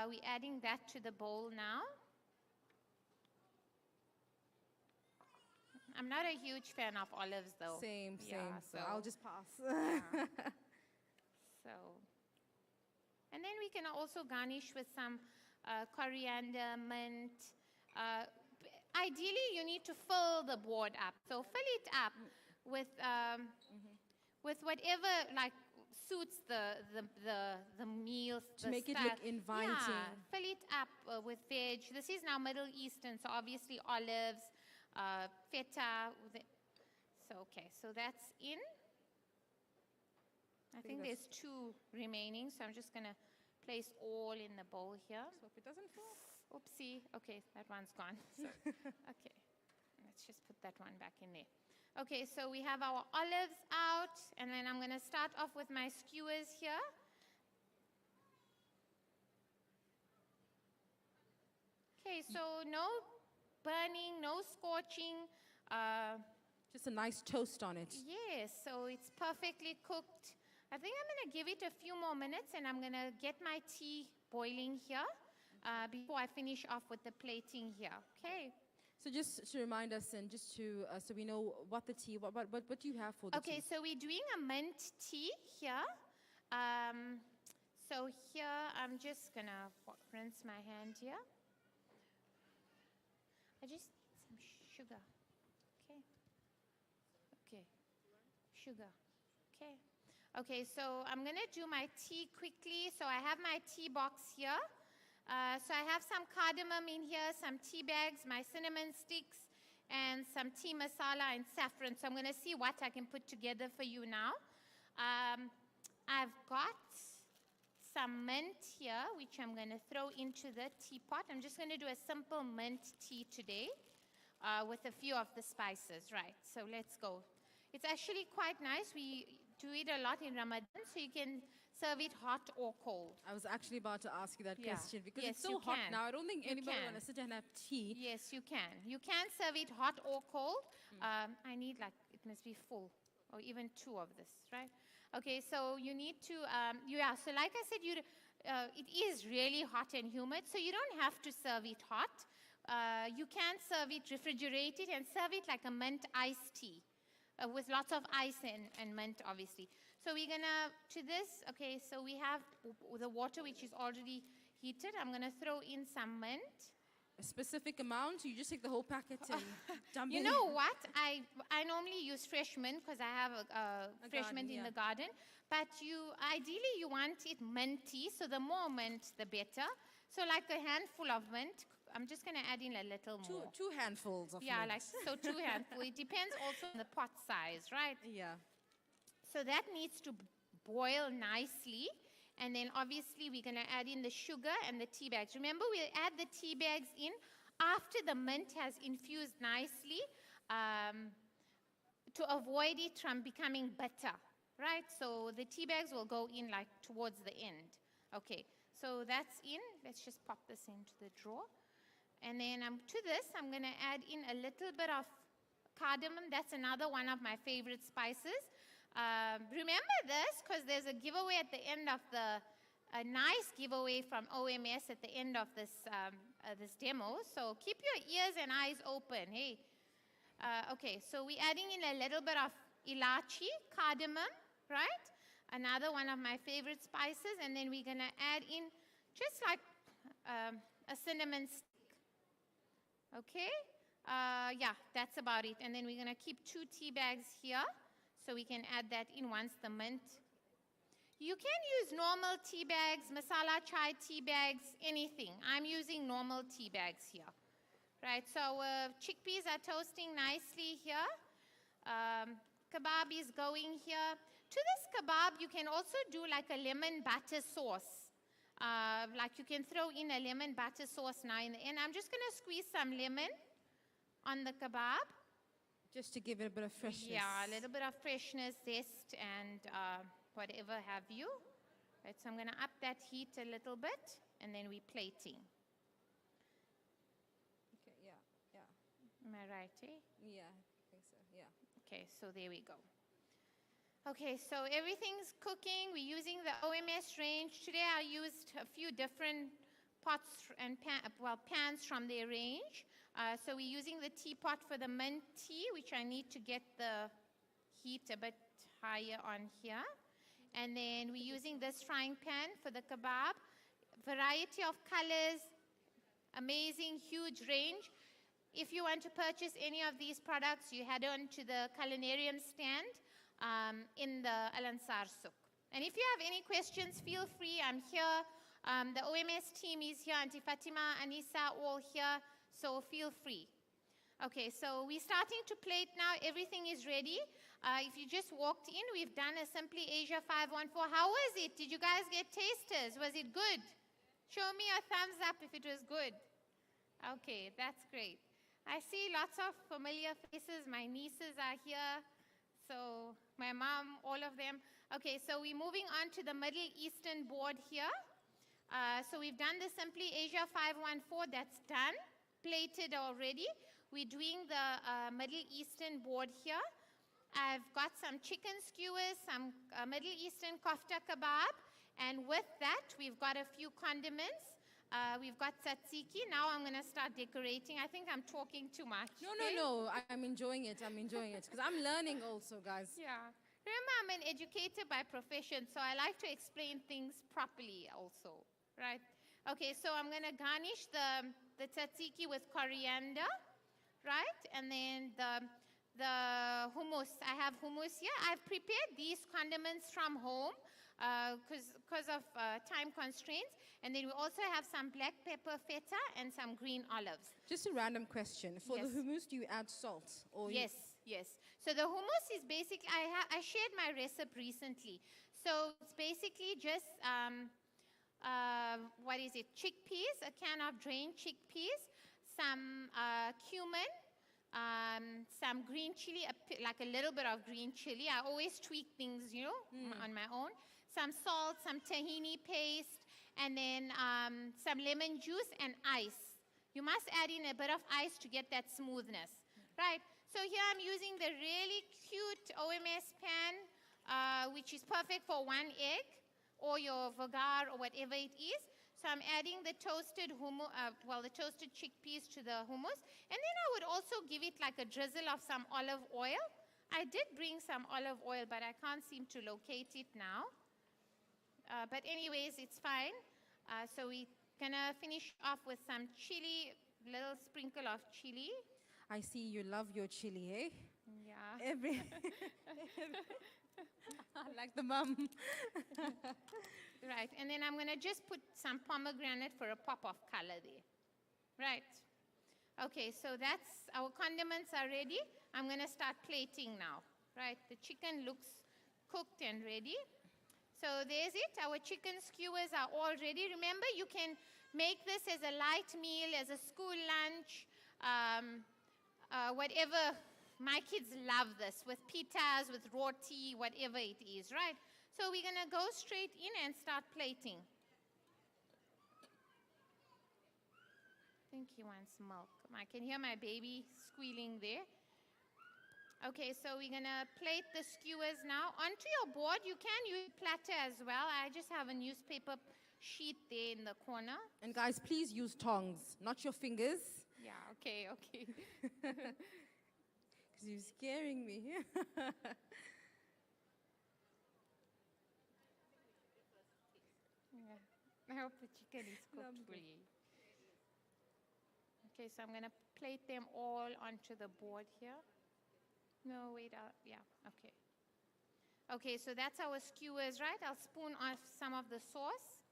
We're adding that to the bowl now. I'm not a huge fan of olives, though. Same. Yeah, So I'll just pass. Yeah. So, and then we can also garnish with some coriander, mint. Ideally, you need to fill the board up. So fill it up with whatever like suits the meals. To make it look inviting. Yeah, fill it up with veg. This is now Middle Eastern, so obviously olives, feta. So okay, so that's in. I think there's 2 remaining, so I'm just gonna place all in the bowl here. So if it doesn't fall. Oopsie. Okay, that one's gone. So, okay, let's just put that one back in there. Okay, so we have our olives out, and then I'm going to start off with my skewers here. Okay, so no burning, no scorching. Just a nice toast on it. Yes, so it's perfectly cooked. I think I'm going to give it a few more minutes, and I'm going to get my tea boiling here. Before I finish off with the plating here, okay? So just to remind us and just to, so we know what the tea, what do you have for the tea? Okay, so we're doing a mint tea here. So here, I'm just gonna rinse my hand here. I just need some sugar, okay? Okay, sugar, okay. Okay, so I'm gonna do my tea quickly. So I have my tea box here. So I have some cardamom in here, some tea bags, my cinnamon sticks, and some tea masala and saffron. So I'm going to see what I can put together for you now. I've got some mint here, which I'm going to throw into the teapot. I'm just going to do a simple mint tea today with a few of the spices. Right, so let's go. It's actually quite nice. We do it a lot in Ramadan, so you can serve it hot or cold. I was actually about to ask you that question because yes, it's so hot now. I don't think anybody can. want to sit and have tea. Yes, you can. You can serve it hot or cold. I need like, it must be full or even 2 of this, right? Okay, so you need to, so like I said, it is really hot and humid, so you don't have to serve it hot. You can serve it refrigerated and serve it like a mint iced tea. With lots of ice and mint, obviously. So we're gonna, okay, so we have the water which is already heated. I'm gonna throw in some mint. A specific amount? You just take the whole packet and dump it in? You know what? I normally use fresh mint because I have a fresh mint in the garden. But ideally you want it minty, so the more mint, the better. So like a handful of mint. I'm just going to add in a little more. Two handfuls of mint. mint. So 2 handfuls. It depends also on the pot size, right? Yeah. So that needs to boil nicely. And then obviously we're going to add in the sugar and the tea bags. Remember, we'll add the tea bags in after the mint has infused nicely to avoid it from becoming bitter, right? So the tea bags will go in like towards the end. Okay, so that's in. Let's just pop this into the drawer. And then to this, I'm going to add in a little bit of cardamom. That's another one of my favorite spices. Remember this, because there's a giveaway at the end of a nice giveaway from OMS at the end of this demo. So keep your ears and eyes open. Hey, okay. So we're adding in a little bit of ilachi, cardamom, right? another one of my favorite spices, and then we're going to add in just like a cinnamon stick. Okay? Yeah, that's about it. And then we're going to keep 2 tea bags here, so we can add that in once the mint. You can use normal tea bags, masala chai tea bags, anything. I'm using normal tea bags here. Right, so chickpeas are toasting nicely here. Kebab is going here. To this kebab, you can also do like a lemon butter sauce. Like you can throw in a lemon butter sauce now in the end. I'm just going to squeeze some lemon on the kebab. Just to give it a bit of freshness. Yeah, a little bit of freshness, zest, and whatever have you. Right, so I'm going to up that heat a little bit, and then we're plating. Okay, yeah. Am I right, eh? Yeah, I think so, yeah. Okay, so there we go. Okay, so everything's cooking. We're using the OMS range. Today I used a few different pots and pans from their range. So we're using the teapot for the mint tea, which I need to get the heat a bit higher on here. And then we're using this frying pan for the kebab. Variety of colors, amazing, huge range. If you want to purchase any of these products, you head on to the culinarium stand in the Al Ansar Souk. And if you have any questions, feel free. I'm here. The OMS team is here. Auntie Fatima, Anissa, all here. So feel free. Okay, so we're starting to plate now. Everything is ready. If you just walked in, we've done a Simply Asia 514. How was it? Did you guys get tasters? Was it good? Show me a thumbs up if it was good. Okay, that's great. I see lots of familiar faces. My nieces are here. So my mom, all of them. Okay, so we're moving on to the Middle Eastern board here. So we've done the Simply Asia 514. That's done. Plated already. We're doing the Middle Eastern board here. I've got some chicken skewers, some Middle Eastern kofta kebab, and with that, we've got a few condiments. We've got tzatziki. Now I'm going to start decorating. I think I'm talking too much. No. I'm enjoying it. Because I'm learning also, guys. Yeah. Remember, I'm an educator by profession, so I like to explain things properly also, right? Okay, so I'm going to garnish the tzatziki with coriander, right? And then the hummus. I have hummus here. I've prepared these condiments from home because of time constraints. And then we also have some black pepper feta and some green olives. Just a random question. For the hummus, do you add salt? Or yes. So the hummus is basically, I shared my recipe recently. So it's basically just, chickpeas, a can of drained chickpeas, some cumin, some green chili, like a little bit of green chili. I always tweak things, on my own. Some salt, some tahini paste, and then some lemon juice and ice. You must add in a bit of ice to get that smoothness, right? So here I'm using the really cute OMS pan, which is perfect for 1 egg, or your vagar, or whatever it is. So I'm adding the toasted the toasted chickpeas to the hummus. And then I would also give it like a drizzle of some olive oil. I did bring some olive oil, but I can't seem to locate it now. But anyways, it's fine. So we're going to finish off with some chili, little sprinkle of chili. I see you love your chili, eh? Yeah. Like the mum. Right, and then I'm going to just put some pomegranate for a pop of color there. Right. Okay, so that's, our condiments are ready. I'm going to start plating now. Right, the chicken looks cooked and ready. So there's it. Our chicken skewers are all ready. Remember, you can make this as a light meal, as a school lunch, whatever. My kids love this, with pitas, with roti, whatever it is, right? So we're going to go straight in and start plating. I think he wants milk. I can hear my baby squealing there. Okay, so we're going to plate the skewers now. Onto your board, you can use a platter as well. I just have a newspaper sheet there in the corner. And guys, please use tongs, not your fingers. Yeah, okay. Because you're scaring me. I hope the chicken is cooked fully. Okay, so I'm going to plate them all onto the board here. No, wait, yeah, okay. Okay, so that's our skewers, right? I'll spoon off some of the sauce.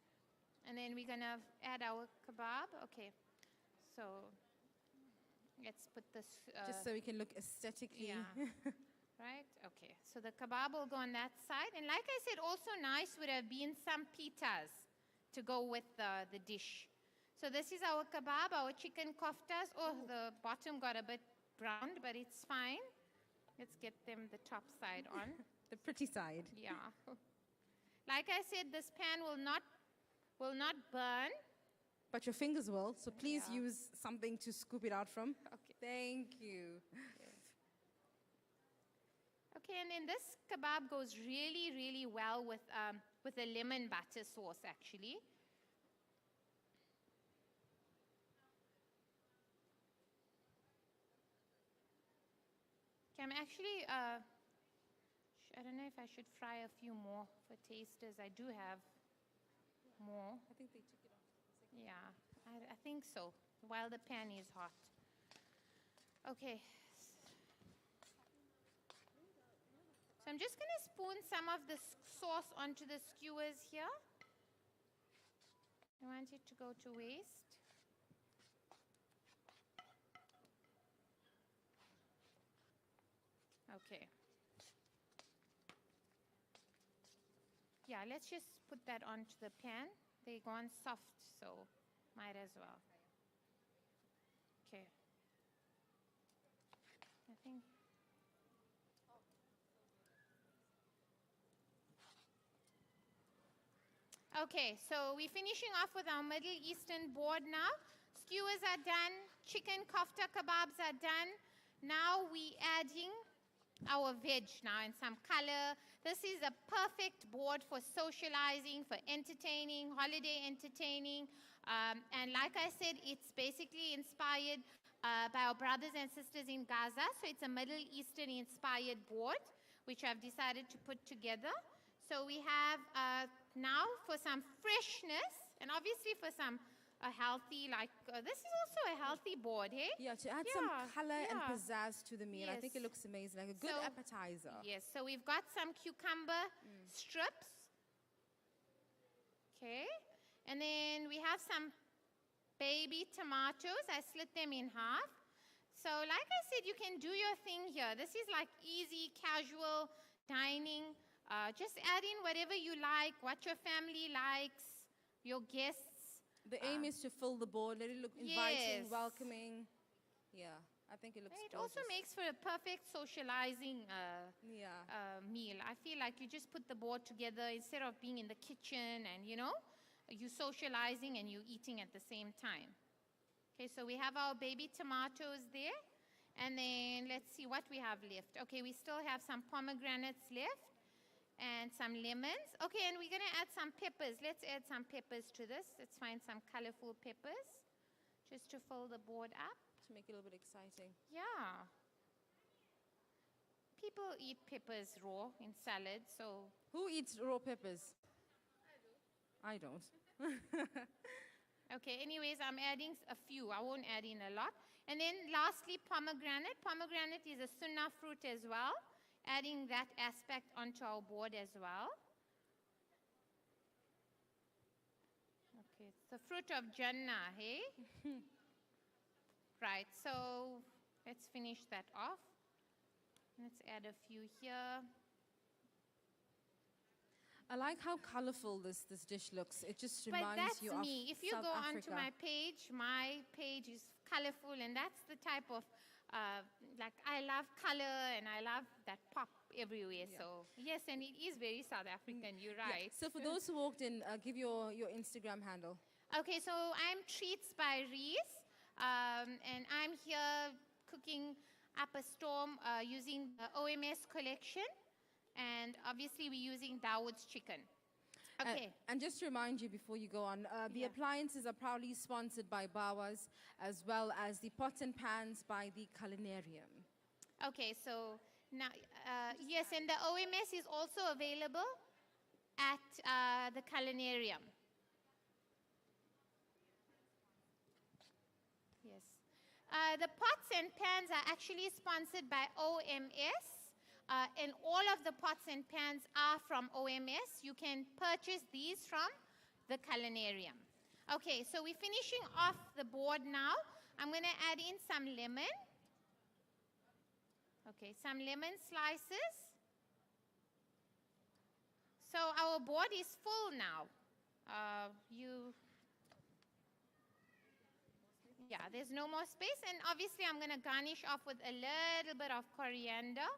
And then we're going to add our kebab. Okay, so let's put this... Just so we can look aesthetically. Yeah. Right? Okay. So the kebab will go on that side. And like I said, also nice would have been some pitas to go with the dish. So this is our kebab, our chicken koftas. Oh, the bottom got a bit browned, but it's fine. Let's get them the top side on. The pretty side. Yeah. Like I said, this pan will not burn. But your fingers will, so please Yeah. use something to scoop it out from. Okay. Thank you. Okay, and then this kebab goes really, really well with a lemon butter sauce, actually. Okay, I'm actually, I don't know if I should fry a few more for tasters. I do have more. I think they took it off. Yeah, I think so, while the pan is hot. Okay. So I'm just going to spoon some of the sauce onto the skewers here. I want it to go to waste. Okay. Yeah, let's just put that onto the pan. They're gone soft, so might as well. Okay. I think... Okay, so we're finishing off with our Middle Eastern board now. Skewers are done, chicken kofta kebabs are done. Now we're adding our veg now in some color. This is a perfect board for socializing, for entertaining, holiday entertaining. And like I said, it's basically inspired by our brothers and sisters in Gaza. So it's a Middle Eastern inspired board, which I've decided to put together. So we have now for some freshness, and obviously for some healthy, like this is also a healthy board, hey? Yeah, to add some color and pizzazz to the meal. I think it Yes. looks amazing, like a good appetizer. Yes, so we've got some cucumber strips. Okay, and then we have some baby tomatoes. I slit them in half. So like I said, you can do your thing here. This is like easy, casual dining. Just add in whatever you like, what your family likes, your guests. The aim is to fill the board, let it look inviting, Yes. welcoming. Yeah, I think it looks It also gorgeous. makes for a perfect socializing Yeah. meal. I feel like you just put the board together instead of being in the kitchen and, you know, you socializing and you eating at the same time. Okay, so we have our baby tomatoes there. And then let's see what we have left. Okay, we still have some pomegranates left and some lemons. Okay, and we're going to add some peppers. Let's add some peppers to this. Let's find some colorful peppers just to fill the board up. To make it a little bit exciting. Yeah. People eat peppers raw in salad, so... Who eats raw peppers? I don't. Okay, anyways, I'm adding a few. I won't add in a lot. And then lastly, pomegranate. Pomegranate is a sunnah fruit as well. Adding that aspect onto our board as well. Okay, it's the fruit of Jannah, hey? Right, so let's finish that off. Let's add a few here. I like how colorful this dish looks. It just But reminds that's you of me. If you South go onto Africa. my page is colorful, and that's the type of, like, I love color and I love that pop everywhere. Yeah. So, yes, and it is very South African, you're Yeah. right. So for those who walked in, give your Instagram handle. Okay, so I'm Treetz by Reez, and I'm here cooking up a storm using the OMS collection, and obviously we're using Dawood's chicken. Okay. And just to remind you before you go on, the Yeah. appliances are proudly sponsored by Bawas, as well as the pots and pans by the Culinarium. Okay, so now, yes, and the OMS is also available at the Culinarium. The pots and pans are actually sponsored by OMS. And all of the pots and pans are from OMS. You can purchase these from the culinarium. Okay, so we're finishing off the board now. I'm going to add in some lemon. Okay, some lemon slices. So our board is full now. Yeah, there's no more space. And obviously, I'm going to garnish off with a little bit of coriander.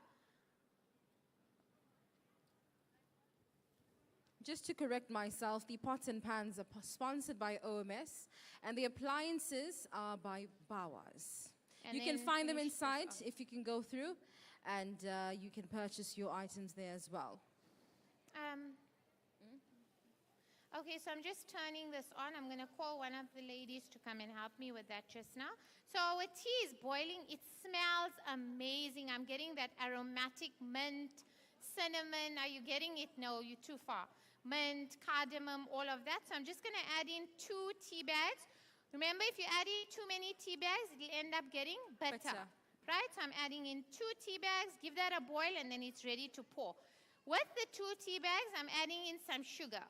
Just to correct myself, the pots and pans are sponsored by OMS, and the appliances are by Bawas. You can find them inside if you can go through, and you can purchase your items there as well. Okay, so I'm just turning this on. I'm going to call one of the ladies to come and help me with that just now. So our tea is boiling. It smells amazing. I'm getting that aromatic mint, cinnamon. Are you getting it? No, you're too far. Mint, cardamom, all of that. So I'm just going to add in 2 tea bags. Remember, if you add in too many tea bags, it'll end up getting bitter. Right? So I'm adding in 2 tea bags. Give that a boil, and then it's ready to pour. With the 2 tea bags, I'm adding in some sugar.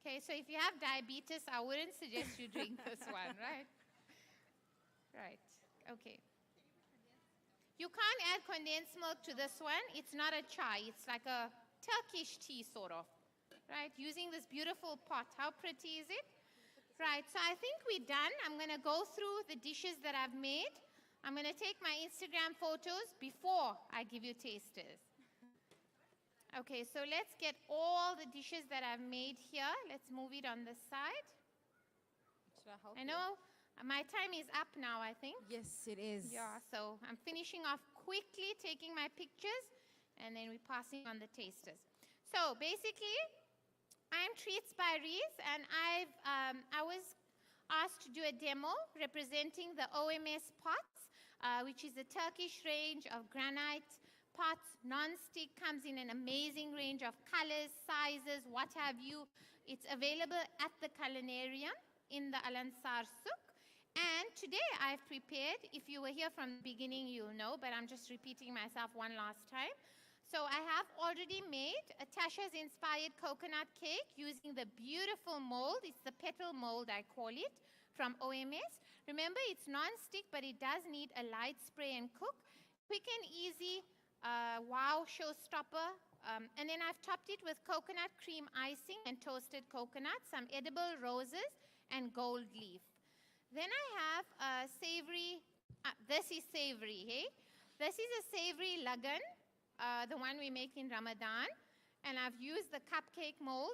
Okay, so if you have diabetes, I wouldn't suggest you drink this one, right? Right, okay. You can't add condensed milk to this one. It's not a chai. It's like a Turkish tea, sort of. Right, using this beautiful pot. How pretty is it? Right, so I think we're done. I'm going to go through the dishes that I've made. I'm going to take my Instagram photos before I give you tasters. Okay, so let's get all the dishes that I've made here. Let's move it on the side. Should I help I know my time is up now, I think. Yes, it is. Yeah, so I'm finishing off quickly, taking my pictures, and then we're passing on the tasters. So basically, I'm Treetz by Reez, and I was asked to do a demo representing the OMS pots, which is a Turkish range of granite pots, non-stick, comes in an amazing range of colors, sizes, what have you. It's available at the culinarium in the Durban Souk. And today I've prepared, if you were here from the beginning, you'll know, but I'm just repeating myself one last time. So I have already made a Tasha's inspired coconut cake using the beautiful mold. It's the petal mold, I call it, from OMS. Remember, it's non-stick, but it does need a light spray and cook. Quick and easy, wow showstopper. And then I've topped it with coconut cream icing and toasted coconut, some edible roses, and gold leaf. Then I have a savory, this is savory, hey? This is a savory lagan. The one we make in Ramadan, and I've used the cupcake mold.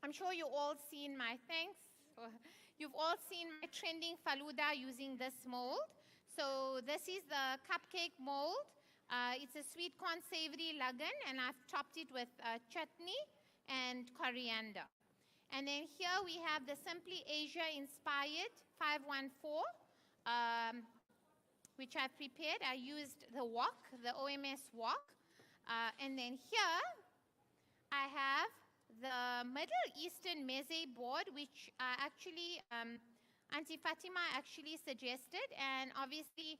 I'm sure you all seen my thanks. You've all seen my trending faluda using this mold. So this is the cupcake mold. It's a sweet corn savory lagan, and I've topped it with chutney and coriander. And then here we have the Simply Asia inspired 514, which I prepared. I used the wok, the OMS wok. And then here, I have the Middle Eastern meze board, which actually Auntie Fatima actually suggested. And obviously,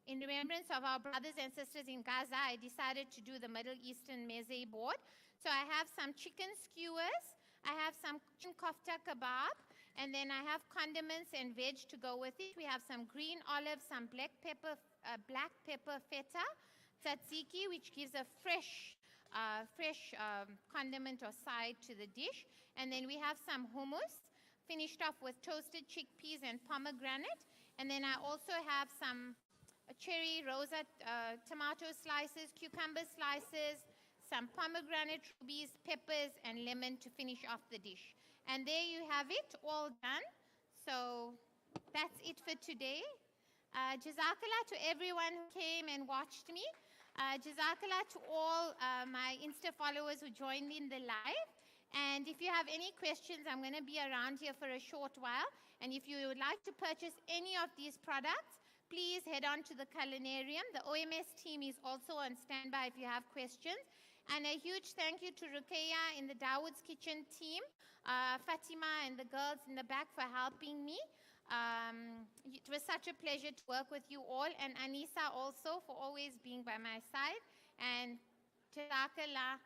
in remembrance of our brothers and sisters in Gaza, I decided to do the Middle Eastern meze board. So I have some chicken skewers, I have some kofta kebab, and then I have condiments and veg to go with it. We have some green olives, some black pepper feta, tzatziki, which gives a fresh condiment or side to the dish. And then we have some hummus, finished off with toasted chickpeas and pomegranate. And then I also have some cherry rosa tomato slices, cucumber slices, some pomegranate rubies, peppers, and lemon to finish off the dish. And there you have it, all done. So that's it for today. Jazakallah to everyone who came and watched me. Jazakallah to all my Insta followers who joined in the live. And if you have any questions, I'm going to be around here for a short while. And if you would like to purchase any of these products, please head on to the culinarium. The OMS team is also on standby if you have questions. And a huge thank you to Ruqayya in the Dawood's Kitchen team, Fatima and the girls in the back for helping me. It was such a pleasure to work with you all, and Anisa also for always being by my side. And Jazakallah.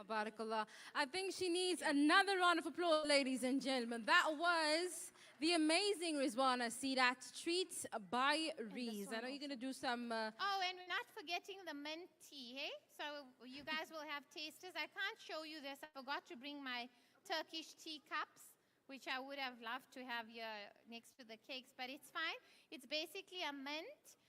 Barakallah. I think she needs another round of applause, ladies and gentlemen. That was the amazing Rizwana. See that? Treetz by Reez. I know you're going to do some... Oh, and we're not forgetting the mint tea, hey? So you guys will have tasters. I can't show you this. I forgot to bring my Turkish tea cups, which I would have loved to have here next to the cakes, but it's fine. It's basically a mint,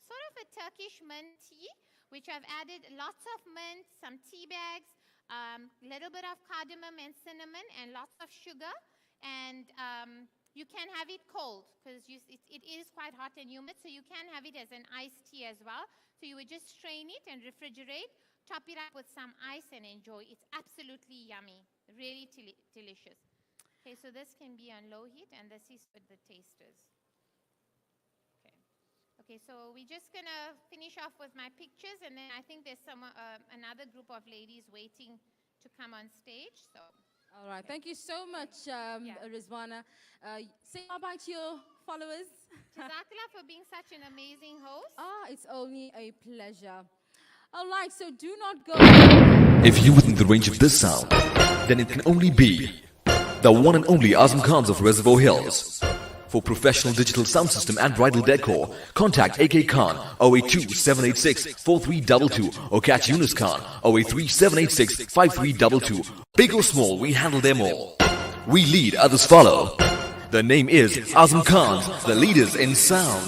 sort of a Turkish mint tea, which I've added lots of mint, some tea bags, a little bit of cardamom and cinnamon, and lots of sugar. And you can have it cold, because it is quite hot and humid, so you can have it as an iced tea as well. So you would just strain it and refrigerate, top it up with some ice, and enjoy. It's absolutely yummy, really delicious. Okay, so this can be on low heat, and this is for the tasters. Okay, so we're just going to finish off with my pictures, and then I think there's another group of ladies waiting to come on stage. So, all right, thank you so much, Rizwana. Say bye-bye to your followers. Jazakallah for being such an amazing host. It's only a pleasure. All right, so do not go... If you're within the range of this sound, then it can only be the one and only Azam Khans of Reservoir Hills. For professional digital sound system and bridal decor, contact AK Khan 082-786-4322 or catch Yunus Khan 083-786-5322. Big or small, we handle them all. We lead, others follow. The name is Azam Khans, the leaders in sound.